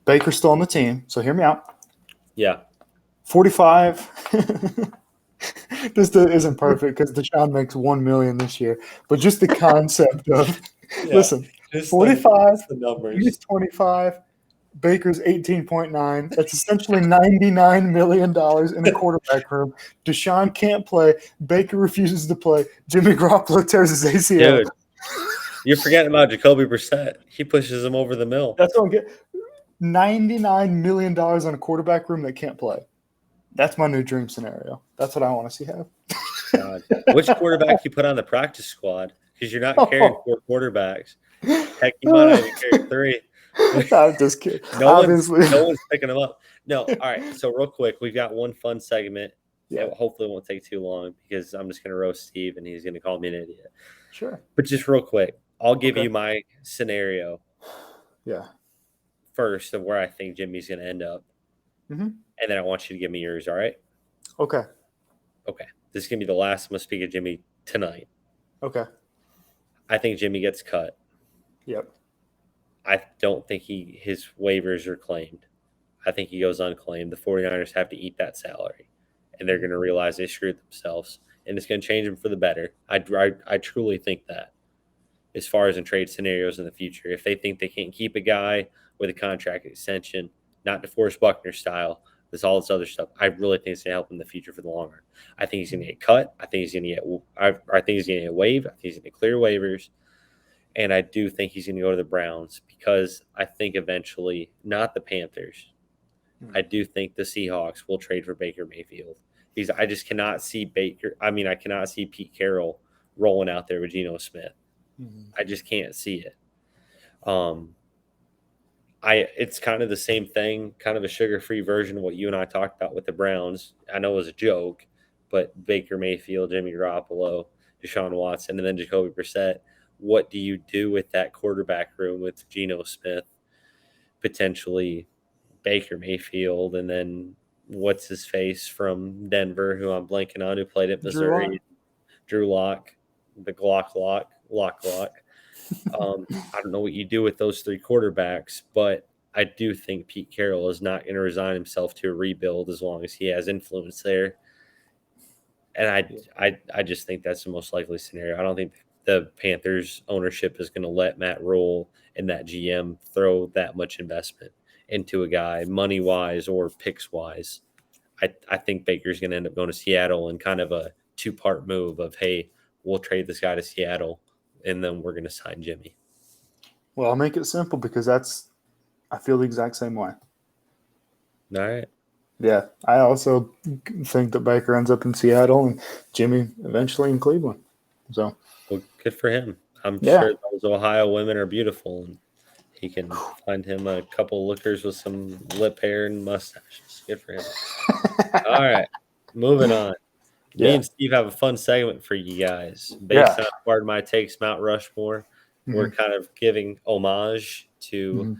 Baker's still on the team. So hear me out. Yeah. 45. This isn't perfect because Deshaun makes $1 million this year, but just the concept of listen, just 45 the numbers. he's 25, Baker's 18.9. That's essentially $99 million in a quarterback room. Deshaun can't play. Baker refuses to play. Jimmy Garoppolo tears his ACL. Dude, you're forgetting about Jacoby Brissett. He pushes him over the mill. That's what I'm getting. $99 million on a quarterback room that can't play. That's my new dream scenario. That's what I want to see happen. God. Which quarterback you put on the practice squad? Because you're not carrying 4 quarterbacks. Heck, you might not even carry 3. I'm just kidding. No one's picking them up. No, all right. So real quick, we've got one fun segment. Yeah. It hopefully won't take too long because I'm just going to roast Steve and he's going to call me an idiot. Sure. But just real quick, I'll give you my scenario. Yeah. First of where I think Jimmy's going to end up. Mm-hmm. And then I want you to give me yours, all right? Okay. Okay. This is going to be the last I'm going to speak of Jimmy tonight. Okay. I think Jimmy gets cut. Yep. I don't think his waivers are claimed. I think he goes unclaimed. The 49ers have to eat that salary, and they're going to realize they screwed themselves, and it's going to change them for the better. I truly think that as far as in trade scenarios in the future, if they think they can't keep a guy with a contract extension, not DeForest Buckner style, there's all this other stuff. I really think it's going to help in the future for the long run. I think he's going to get cut. I think he's going to get. I think he's going to get waived. I think he's going to clear waivers. And I do think he's going to go to the Browns because I think eventually, not the Panthers, I do think the Seahawks will trade for Baker Mayfield. Because I just cannot see I cannot see Pete Carroll rolling out there with Geno Smith. Mm-hmm. I just can't see it. It's kind of the same thing, kind of a sugar-free version of what you and I talked about with the Browns. I know it was a joke, but Baker Mayfield, Jimmy Garoppolo, Deshaun Watson, and then Jacoby Brissett. What do you do with that quarterback room with Geno Smith, potentially Baker Mayfield, and then what's his face from Denver, who I'm blanking on, who played at Missouri, Drew Lock, the Lock. I don't know what you do with those 3 quarterbacks, but I do think Pete Carroll is not going to resign himself to a rebuild as long as he has influence there. And I just think that's the most likely scenario. I don't think the Panthers ownership is going to let Matt Rule and that GM throw that much investment into a guy money-wise or picks-wise. I think Baker's going to end up going to Seattle in kind of a 2-part move of, hey, we'll trade this guy to Seattle, and then we're going to sign Jimmy. Well, I'll make it simple because I feel the exact same way. All right. Yeah, I also think that Baker ends up in Seattle and Jimmy eventually in Cleveland. So, well, good for him. I'm sure those Ohio women are beautiful, and he can find him a couple lookers with some lip hair and mustaches. Good for him. All right, moving on. Me and Steve have a fun segment for you guys. Based on Pardon My Takes Mount Rushmore, we're kind of giving homage to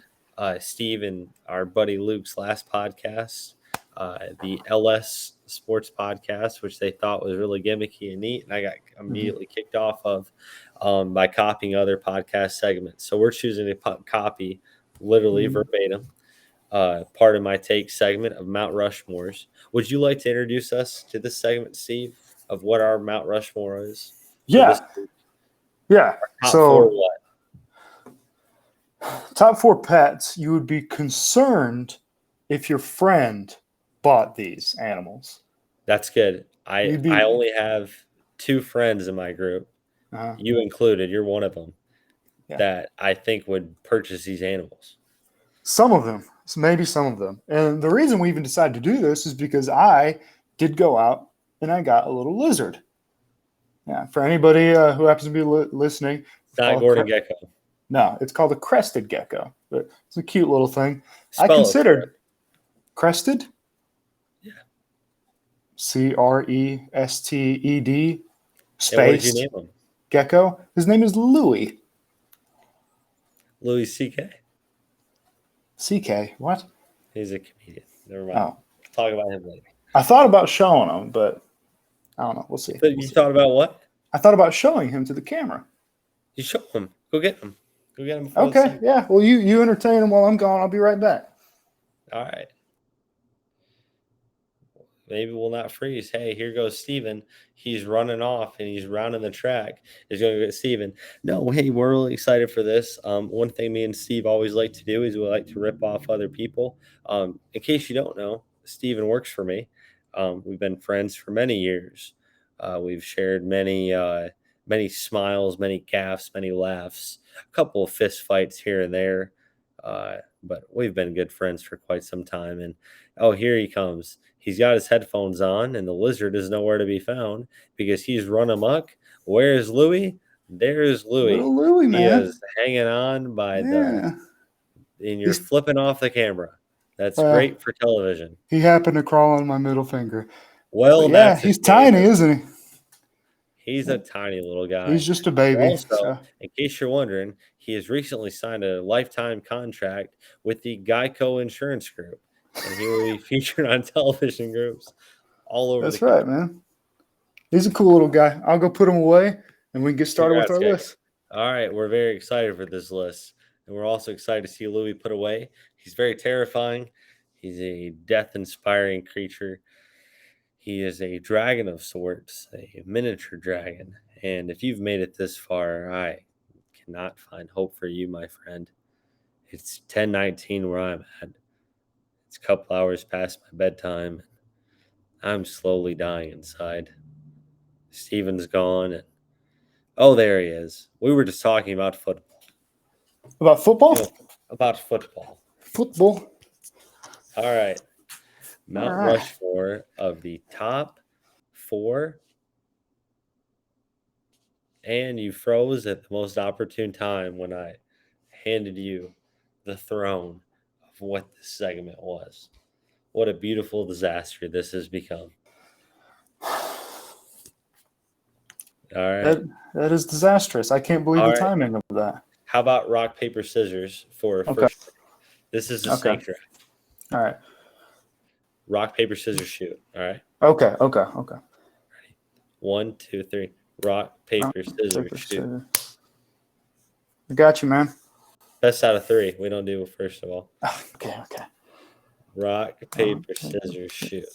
Steve and our buddy Luke's last podcast, the LS Sports Podcast, which they thought was really gimmicky and neat, and I got immediately kicked off of by copying other podcast segments. So we're choosing to copy literally verbatim Pardon My Take segment of Mount Rushmores. Would you like to introduce us to this segment, Steve, of what our Mount Rushmore is? Yeah. Top 4 what? Top 4 pets you would be concerned if your friend bought these animals. That's good. I only have 2 friends in my group, you included, you're one of them, that I think would purchase these animals. Some of them, maybe some of them. And the reason we even decided to do this is because I did go out and I got a little lizard. Yeah, for anybody who happens to be listening. It's not a Gordon gecko. No, it's called a crested gecko. But it's a cute little thing. Spell I considered crested. Yeah. Crested space. And what did you name him? Gecko. His name is Louis. Louis C.K. C.K. What? He's a comedian. Never mind. Oh. Talk about him later. I thought about showing him, but I don't know. We'll see. You thought about what? I thought about showing him to the camera. You show him. Go get him. Go get him. Okay. Yeah. Well, you entertain him while I'm gone. I'll be right back. All right. Maybe we'll not freeze. Hey, here goes Steven. He's running off and he's rounding the track. He's going to get Steven. No, hey, we're really excited for this. One thing me and Steve always like to do is we like to rip off other people. In case you don't know, Steven works for me. We've been friends for many years. We've shared many smiles, many gaffes, many laughs, a couple of fist fights here and there. But we've been good friends for quite some time. And oh, here he comes. He's got his headphones on, and the lizard is nowhere to be found because he's run amok. Where's Louie? There's Louie. Little Louie, He man. is hanging on by Yeah. and you're He's, flipping off the camera. That's uh, great for television. he happened to crawl on my middle finger. Well, But yeah, that's a he's shame. tiny, isn't He's he? a tiny little guy. He's just a baby. Also, So. in case you're wondering, he has recently signed a lifetime contract with the Geico Insurance Group, and he will be featured on television groups all over That's the right, country. man. He's a cool little guy. I'll go put him away, and we can get started with Congrats, our guys. list. All right, we're very excited for this list, and we're also excited to see Louis put away. He's very terrifying. He's a death-inspiring creature. He is a dragon of sorts, a miniature dragon. And if you've made it this far, I cannot find hope for you, my friend. It's 10:19 where I'm at. It's a couple hours past my bedtime. I'm slowly dying inside. Steven's gone. And, oh, there he is. We were just talking about football. About football? About football. Football. All right. Mount right. Rushmore of the top 4. And you froze at the most opportune time when I handed you the throne of what this segment was. What a beautiful disaster this has become. All right. That is disastrous. I can't believe All the right. timing of that. How about rock, paper, scissors for Okay. first? This is the Okay. snake draft. All right. Rock, paper, scissors, shoot. All right. Okay. 1, 2, 3. Rock, paper, scissors, Paper, shoot. scissors. I got you, man. Best out of 3. We don't do first of all. Okay. Rock, paper, scissors, shoot.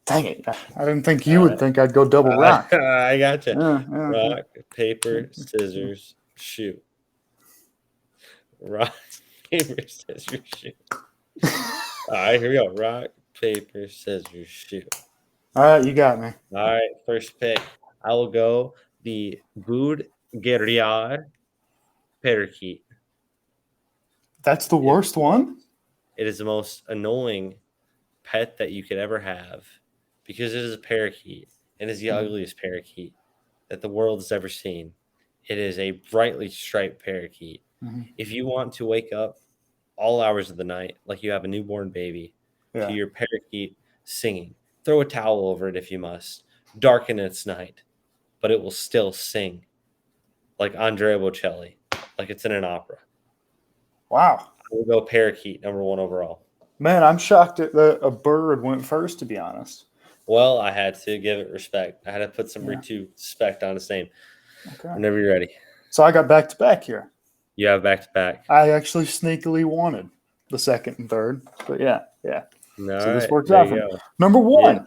Dang it. I didn't think you would think I'd go double rock. I gotcha. Yeah. Rock, paper, scissors, shoot. Rock, paper, scissors, shoot. All right, here we go. Rock, paper, scissors, shoot. All right, you got me. All right, first pick. I will go the Boud Guerrier parakeet. That's the worst one? It is the most annoying pet that you could ever have because it is a parakeet and is the ugliest parakeet that the world has ever seen. It is a brightly striped parakeet. Mm-hmm. If you want to wake up all hours of the night like you have a newborn baby to your parakeet singing, throw a towel over it if you must, darken its night, but it will still sing like Andrea Bocelli, like it's in an opera. Wow. We'll go parakeet, number 1 overall. Man, I'm shocked that a bird went first, to be honest. Well, I had to give it respect. I had to put some respect on its name. Okay. Whenever you're ready. So I got back-to-back here. You have back-to-back. I actually sneakily wanted the second and third, but yeah. All So this right, works there out you for me. go. Number 1. Yeah,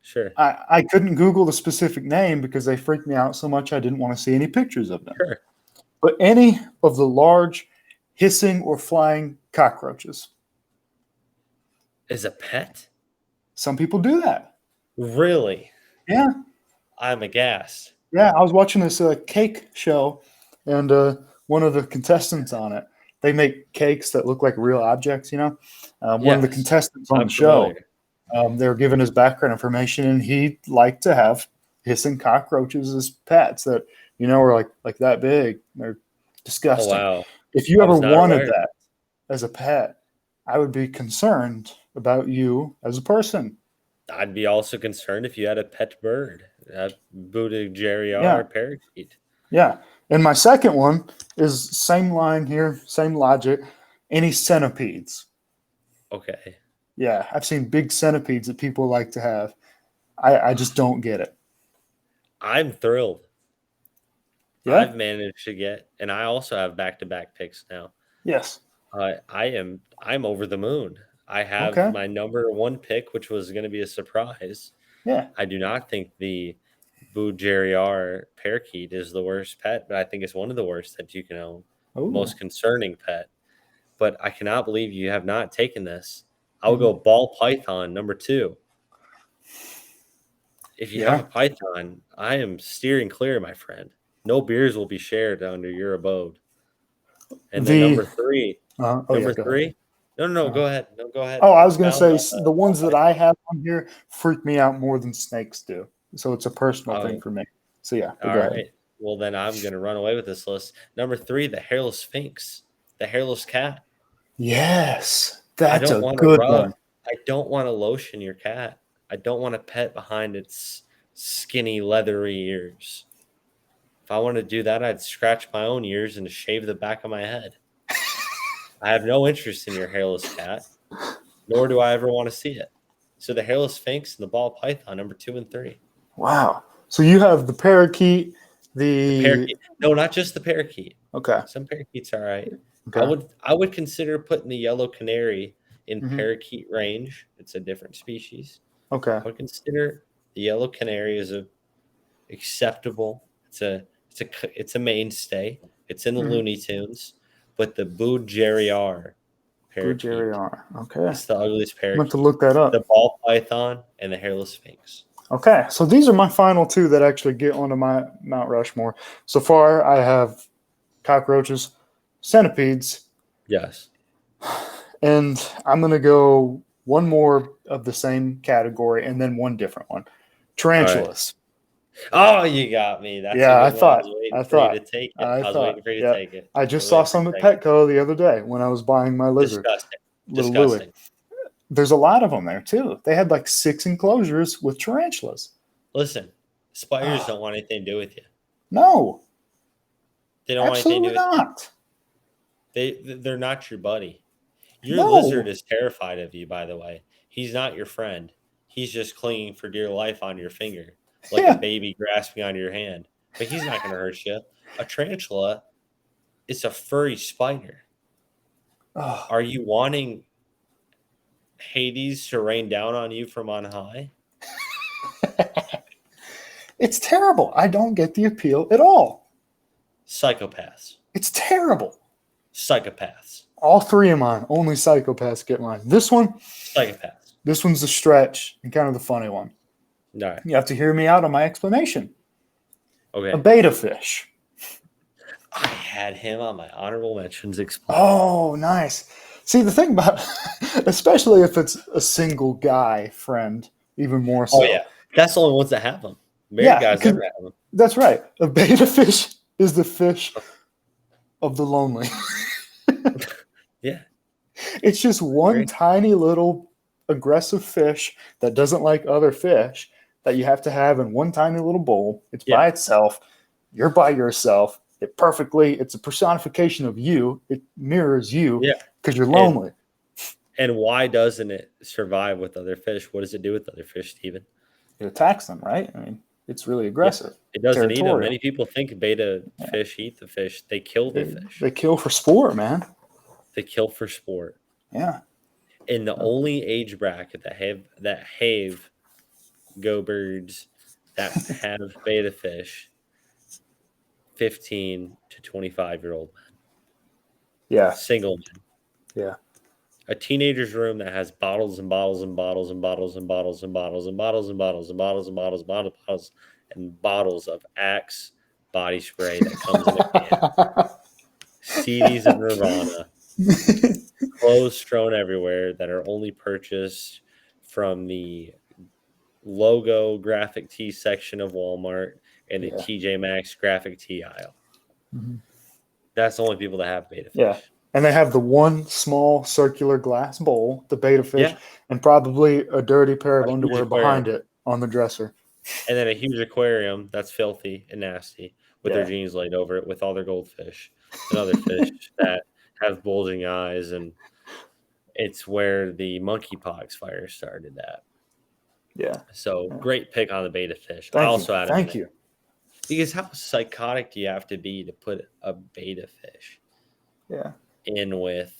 sure. I couldn't Google the specific name because they freaked me out so much I didn't want to see any pictures of them. Sure. But any of the large hissing or flying cockroaches. Is a pet? Some people do that. Really? Yeah. I'm aghast. Yeah, I was watching this cake show, and one of the contestants on it, they make cakes that look like real objects, you know? One of the contestants on the show, they were given his background information, and he liked to have hissing cockroaches as pets that, you know, are like that big. They're disgusting. Oh, wow. If you ever wanted that as a pet, I would be concerned about you as a person. I'd be also concerned if you had a pet bird, a Boud Guerrier parakeet. Yeah. And my second one is same line here, same logic. Any centipedes. Okay. Yeah, I've seen big centipedes that people like to have. I just don't get it. I'm thrilled. Yeah. I've managed to get, and I also have back-to-back picks now. Yes. I'm over the moon. I have Okay. my number one pick, which was going to be a surprise. Yeah. I do not think the Bujariar parakeet is the worst pet, but I think it's one of the worst that you can own. Oh. Most concerning pet. But I cannot believe you have not taken this. I will Mhm. go ball python number 2. If you have a Yeah. python, I am steering clear, my friend. No beers will be shared under your abode. And then The. number 3, Oh yeah. number Go ahead. 3. No, Uh, go ahead. No, go ahead. oh, I was gonna Expound say on the ball ones that I python. have on here freak me out more than snakes do. So it's a personal thing Oh, for me. So yeah. But all go ahead. right. Well, then I'm going to run away with this list. Number 3, the hairless sphinx, the hairless cat. Yes, I that's don't a want to good rub. one. I don't want to lotion your cat. I don't want to pet behind its skinny, leathery ears. If I want to do that, I'd scratch my own ears and shave the back of my head. I have no interest in your hairless cat, nor do I ever want to see it. So the hairless sphinx and the ball python, number 2 and 3. Wow. So you have the parakeet, The the parakeet. No, not just the parakeet. okay, Some parakeets are all right. okay, I would consider putting the yellow canary in hmm parakeet range. It's a different species. okay, I would consider the yellow canary as a acceptable. It's a mainstay. It's in the hmm Looney Tunes, but the Bujariar parakeet Bujariar. Okay, I'm is the ugliest going to parakeet. look that The up. ball python and the hairless sphinx. Okay, so these are my final two that actually get onto my Mount Rushmore. So far, I have cockroaches, centipedes, Yes. and I'm going to go one more of the same category and then one different one. All right. Tarantulas. Oh, you got me. That's a Yeah, good one. I was waiting I for you to thought, take it. I was waiting for you to yeah. take it. I I was just saw waiting for you some to at take it. Petco the other day when I was buying my lizard, Disgusting. little Louie. Disgusting. There's a lot of them there too. They had like 6 enclosures with tarantulas. Listen, spiders don't want anything to do with you. No, They don't want anything to absolutely do with you. not. They're not your buddy. Your lizard No. is terrified of you, by the way. He's not your friend. He's just clinging for dear life on your finger, like a Yeah. baby grasping on your hand. But he's not going to hurt you. A tarantula is a furry spider. Oh. Are you wanting Hades to rain down on you from on high? It's terrible. I don't get the appeal at all. Psychopaths. It's terrible. Psychopaths. All 3 of mine, only psychopaths get mine. This one's a stretch and kind of the funny one. All right. You have to hear me out on my explanation. Okay. A beta fish. I had him on my honorable mentions explain. Oh, nice. See, the thing about, especially if it's a single guy friend, even more so. Oh, yeah. That's the only ones that have them. Married Yeah, guys never have them. That's right. A beta fish is the fish of the lonely. Yeah. It's just one tiny little aggressive fish that doesn't like other fish that you have to have in one tiny little bowl. It's by itself. You're by yourself. It's a personification of you. It mirrors you because you're lonely. And why doesn't it survive with other fish? What does it do with other fish, Steven? It attacks them, right? I mean, it's really aggressive. It doesn't eat them. Many people think beta fish eat the fish. They kill the fish. They kill for sport, man. They kill for sport. Yeah. And the only age bracket that have go birds that have beta fish, 15 to 25-year-old men. Yeah. Single men. Yeah. A teenager's room that has bottles and bottles and bottles and bottles and bottles and bottles and bottles and bottles and bottles and bottles and bottles of Axe body spray that comes in a can. CDs of Nirvana. Clothes strewn everywhere that are only purchased from the logo graphic tee section of Walmart and the TJ Maxx graphic tee aisle. Mm-hmm. That's the only people that have beta fish. Yeah. And they have the one small circular glass bowl, the beta fish, and probably a dirty pair of underwear behind it on the dresser. And then a huge aquarium that's filthy and nasty with their jeans laid over it with all their goldfish and other fish that have bulging eyes. And it's where the monkeypox fire started at. Yeah. So great pick on the beta fish. Thank you. Because how psychotic do you have to be to put a beta fish in with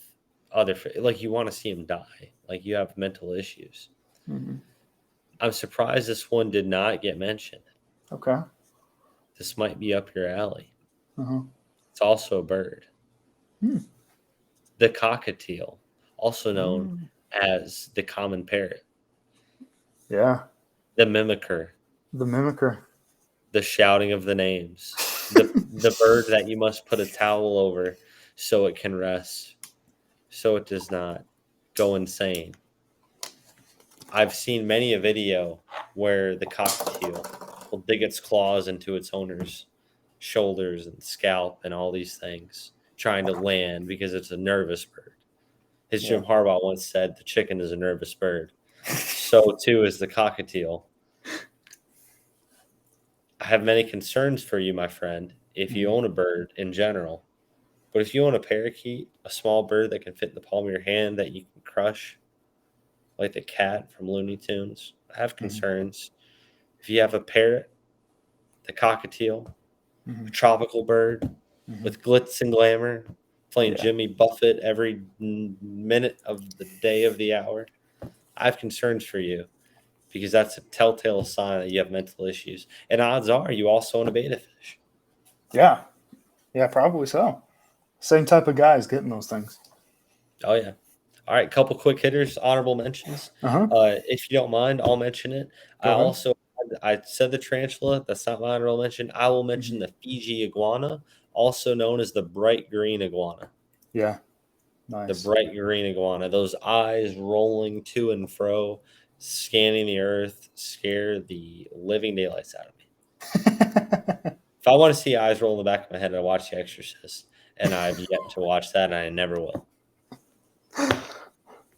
like you want to see him die. Like you have mental issues. Mhm. I'm surprised this one did not get mentioned. Okay. This might be up your alley. Uh-huh. It's also a bird. Hmm. The cockatiel, also known Mm. as the common parrot, Yeah. the mimicker, The mimicker. the shouting of the names, the bird that you must put a towel over so it can rest, so it does not go insane. I've seen many a video where the cockatiel will dig its claws into its owner's shoulders and scalp and all these things, trying to land because it's a nervous bird. As Yeah. Jim Harbaugh once said, the chicken is a nervous bird. So too is the cockatiel. I have many concerns for you, my friend, if you Mhm. own a bird in general. But if you own a parakeet, a small bird that can fit in the palm of your hand that you can crush, like the cat from Looney Tunes, I have Mhm. concerns. If you have a parrot, the cockatiel, a Mhm. tropical bird Mhm. with glitz and glamour, playing Yeah. Jimmy Buffett every minute of the day of the hour, I have concerns for you because that's a telltale sign that you have mental issues. And odds are you also own a beta fish. Yeah. Yeah, probably so. Same type of guys getting those things. Oh, yeah. All right, couple quick hitters, honorable mentions. Uh-huh. If you don't mind, I'll mention it. Go ahead. I said the tarantula. That's not my honorable mention. I will Mhm. mention the Fiji iguana, also known as the bright green iguana. Yeah. The Nice. bright green iguana. Those eyes rolling to and fro, scanning the earth, scare the living daylights out of me. If I want to see eyes roll in the back of my head, I watch The Exorcist, and I've yet to watch that, and I never will.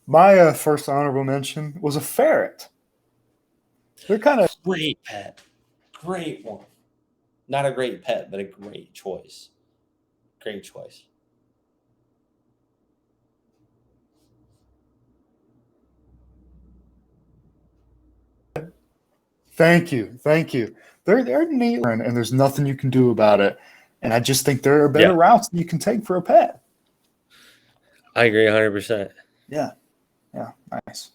My first honorable mention was a ferret. They're kind of Great pet. Great one. Not a great pet, but a great choice. Great choice. thank you, thank you. They're neat, and there's nothing you can do about it. And I just think there are better Yeah, routes that you can take for a pet. I agree 100%. Yeah, yeah, nice.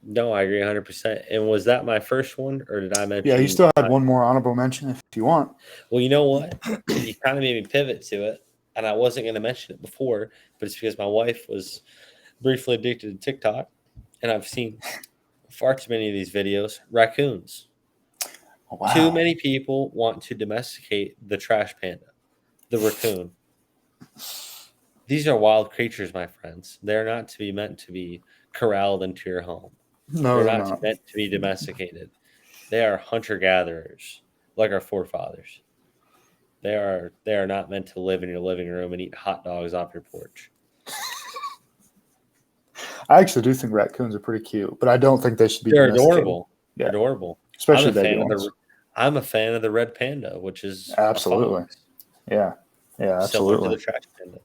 No, I agree 100%. And was that my first one, or did I Yeah, you mention? still had one more honorable mention if you want. Well, you know what? You kind of made me pivot to it, and I wasn't going to mention it before, but it's because my wife was briefly addicted to TikTok, and I've seen far too many of these videos. Raccoons. Oh, Too wow. many people want to domesticate the trash panda, the raccoon. These are wild creatures, my friends. They're not to be meant to be corralled into your home. No, They're they're not not. meant to be domesticated. They are hunter gatherers, like our forefathers. They are not meant to live in your living room and eat hot dogs off your porch. I actually do think raccoons are pretty cute, but I don't think they should be They're domesticated. adorable. They're Yeah, adorable. I'm especially a baby fan of ones. the I'm a fan of the red panda, which is a Absolutely. fox, Yeah, yeah, similar to absolutely. the trash panda.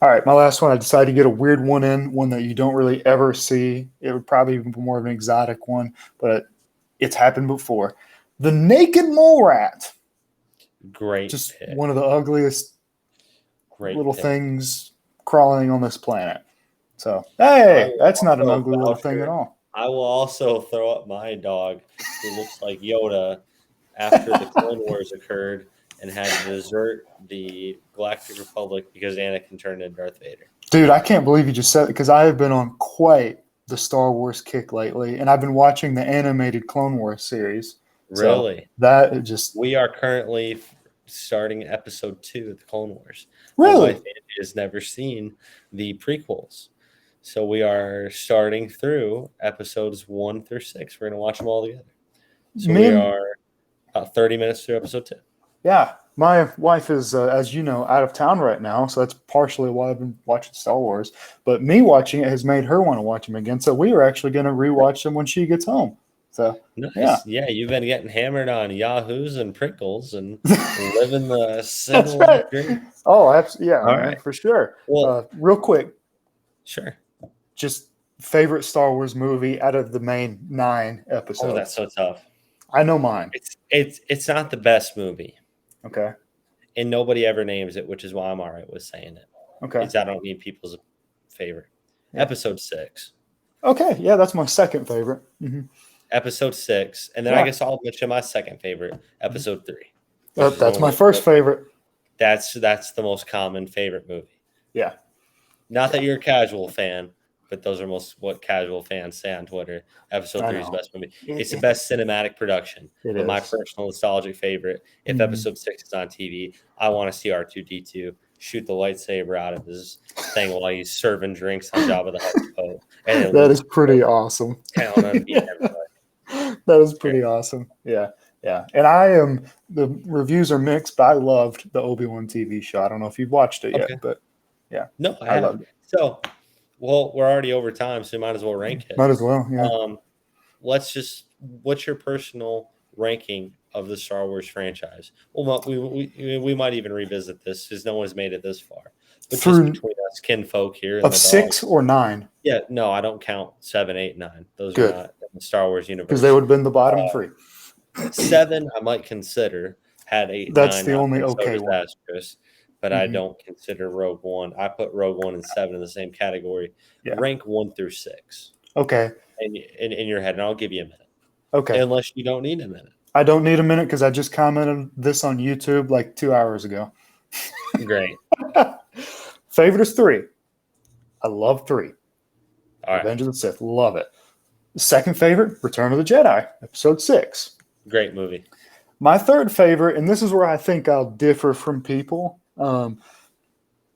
All right, my last one. I decided to get a weird one in, one that you don't really ever see. It would probably be more of an exotic one, but it's happened before. The naked mole rat. Great Just pick. one of the ugliest Great little pick. things crawling on this planet. So, I hey, will that's not an also ugly little thing at voucher. all. I will also throw up my dog, who looks like Yoda, after the Clone Wars occurred and had to desert the Galactic Republic because Anakin turned into Darth Vader. Dude, I can't believe you just said it because I have been on quite the Star Wars kick lately, and I've been watching the animated Clone Wars series. So Really? that just We are currently starting episode 2 of the Clone Wars. My wife really Andy has never seen the prequels. So we are starting through episodes 1 through 6. We're going to watch them all together. So me we and are about 30 minutes through episode 2. yeah, my wife is, as you know, out of town right now, so that's partially why I've been watching Star Wars. But me watching it has made her want to watch them again. So we are actually going to rewatch them when she gets home. So yeah, Nice. Yeah, you've been getting hammered on Yahoos and Prickles and living the that's single right. life dream. Oh, yeah, All man, right. for sure. Well, Real quick, sure. just favorite Star Wars movie out of the main 9 Oh, that's episodes. so tough. I know mine. It's not the best movie, Okay. and nobody ever names it, which is why I'm all right with saying it. Okay. I don't need people's favorite. Yeah. Episode 6. Okay. Yeah, that's my second favorite. Mm-hmm. Episode 6, and then Yeah. I guess I'll mention my second favorite, Episode 3. That's my first favorite. That's the most common favorite movie. Yeah. Not that you're a casual fan, but those are what casual fans say on Twitter. Episode 3 is the know. best movie. It's the best cinematic production. It But my is. personal nostalgic favorite, if Mhm. Episode 6 is on TV, I want to see R2-D2 shoot the lightsaber out of his thing while he's serving drinks on Jabba the Hutt's boat. And then That is pretty awesome. count on beating everybody. That is pretty awesome. Yeah. Yeah. And the reviews are mixed, but I loved the Obi-Wan TV show. I don't know if you've watched it yet, but yeah. No, I I haven't. loved it. So, well, we're already over time, so we might as well rank it. Might as well. Yeah. What's your personal ranking of the Star Wars franchise? Well, we might even revisit this because no one's made it this far. But just between us kinfolk here. Of 6 or 9? Yeah, no, I don't count 7, 8, 9. Those Good. are not in the Star Wars universe. Because they would have been the bottom 3. 7, I might consider. Had 8, That's 9. the only so okay does one. Asterisk, but I don't consider Rogue One. I put Rogue One and 7 in the same category. Yeah. Rank 1 through 6. Okay. In your head, and I'll give you a minute. Okay. Unless you don't need a minute. I don't need a minute because I just commented this on YouTube like 2 hours ago. Great. Favorite is 3. I love 3. All right. Revenge of the Sith. Love it. Second favorite, Return of the Jedi, Episode 6. Great movie. My third favorite, and this is where I think I'll differ from people, the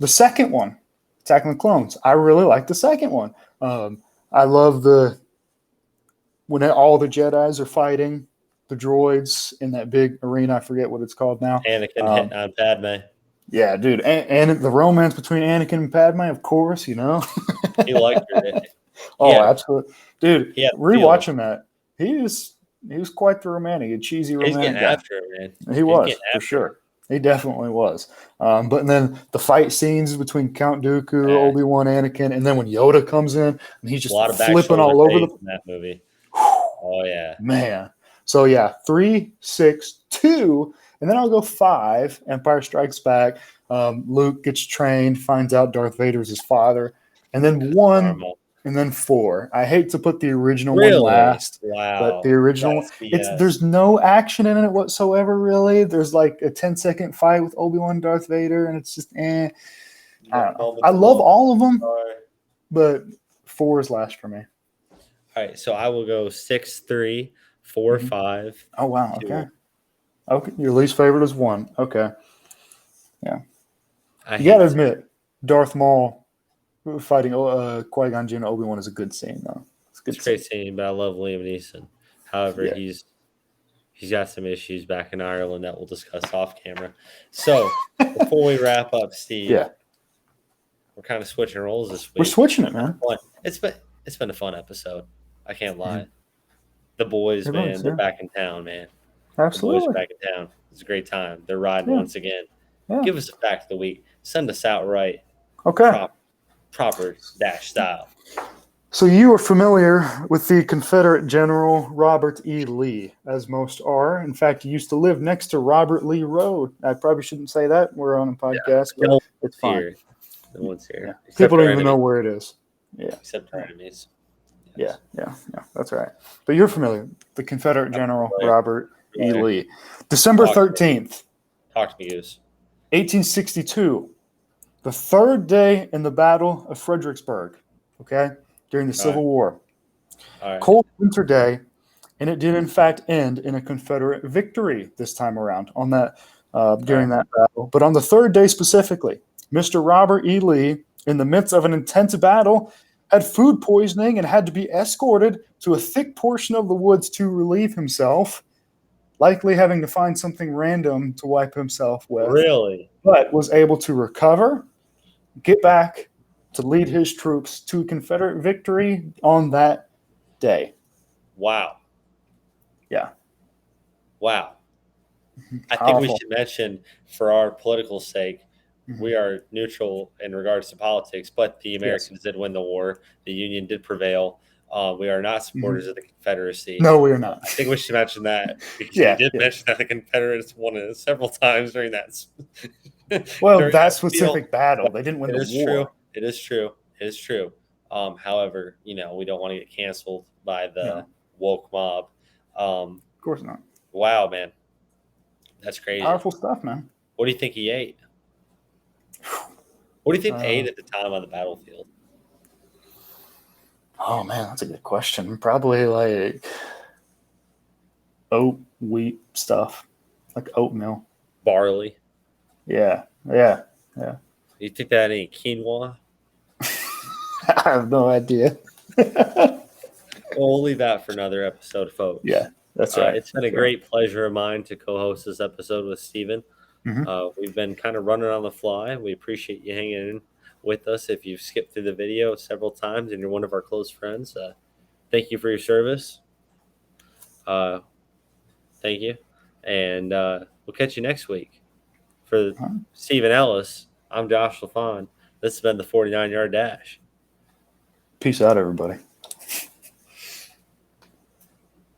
second one, Attack of the Clones. I really like the second one. I love when all the Jedis are fighting the droids in that big arena. I forget what it's called now. Anakin hitting on Padme. Yeah, dude. And the romance between Anakin and Padme, of course, you know. He liked her. Absolutely. Dude, rewatching that, he was quite the romantic, a cheesy romantic. He's getting guy. after her, man. He was, for sure. He definitely was. But then the fight scenes between Count Dooku, Obi-Wan, Anakin, and then when Yoda comes in and he's just flipping all over in that movie. Oh, yeah. Man. So, yeah, 3, 6, 2, and then I'll go 5, Empire Strikes Back. Luke gets trained, finds out Darth Vader's his father. And then 1, and then 4. I hate to put the original one last. Wow. But the original, there's no action in it whatsoever, really. There's like a 10-second fight with Obi-Wan and Darth Vader, and it's just, I don't know. I love all of them, but 4 is last for me. All right, so I will go 6, 3, 4, 5. Oh, wow. 2. Okay. Your least favorite is 1. Okay. Yeah. You got to admit, Darth Maul fighting Qui-Gon Jinn and Obi-Wan is a good scene, though. It's a great scene, but I love Liam Neeson. However, he's got some issues back in Ireland that we'll discuss off camera. So before we wrap up, Steve, we're kind of switching roles this week. We're switching it, man. It's been a fun episode. I can't lie. The boys, man, they're back in town, man. Absolutely. The boys are back in town. It's a great time. They're riding once again. Yeah. Give us a fact of the week. Send us out right. Okay. Proper dash style. So you are familiar with the Confederate General Robert E. Lee, as most are. In fact, he used to live next to Robert Lee Road. I probably shouldn't say that. We're on a podcast, but it's fine. No one's here. Yeah. People don't even know where it is. Yeah. Except our enemies. Yes. Yeah, that's right. But you're familiar. The Confederate General Robert E. Lee. December 13th. Talk to me, Goose. 1862. The third day in the Battle of Fredericksburg. Okay? During the Civil War. Cold winter day, and it did in fact end in a Confederate victory this time around on that during that battle. But on the third day specifically, Mr. Robert E. Lee, in the midst of an intense battle, had food poisoning and had to be escorted to a thick portion of the woods to relieve himself, likely having to find something random to wipe himself with. Really? But was able to recover, get back, to lead his troops to Confederate victory on that day. Wow. Yeah. Wow. I think we should mention, for our political sake, we are neutral in regards to politics, but the Americans did win the war. The Union did prevail. We are not supporters of the Confederacy. No, we are not. I think we should mention that because we did mention that the Confederates won it several times during that Well, during that that field. specific battle, they didn't win It the is war. true. It is true. It is true. However, we don't want to get canceled by No, the of woke mob. course not. Wow, man, that's crazy. Powerful stuff, man. What do you think he ate? What do you think they Uh, ate at the time on the battlefield? oh man, that's a good question. Probably like oat wheat stuff, like oatmeal. Barley. Yeah, yeah, yeah. You think that ain't quinoa? I have no idea. We'll leave that for another episode, folks. Yeah, that's right. It's been a That's right. great pleasure of mine to co-host this episode with Steven. Hmm. We've been kind of running on the fly. We appreciate you hanging in with us. If you've skipped through the video several times and you're one of our close friends, thank you for your service. Thank you. And we'll catch you next week. For Stephen Ellis, I'm Josh LaFon. This has been the 49-yard dash. Peace out, everybody.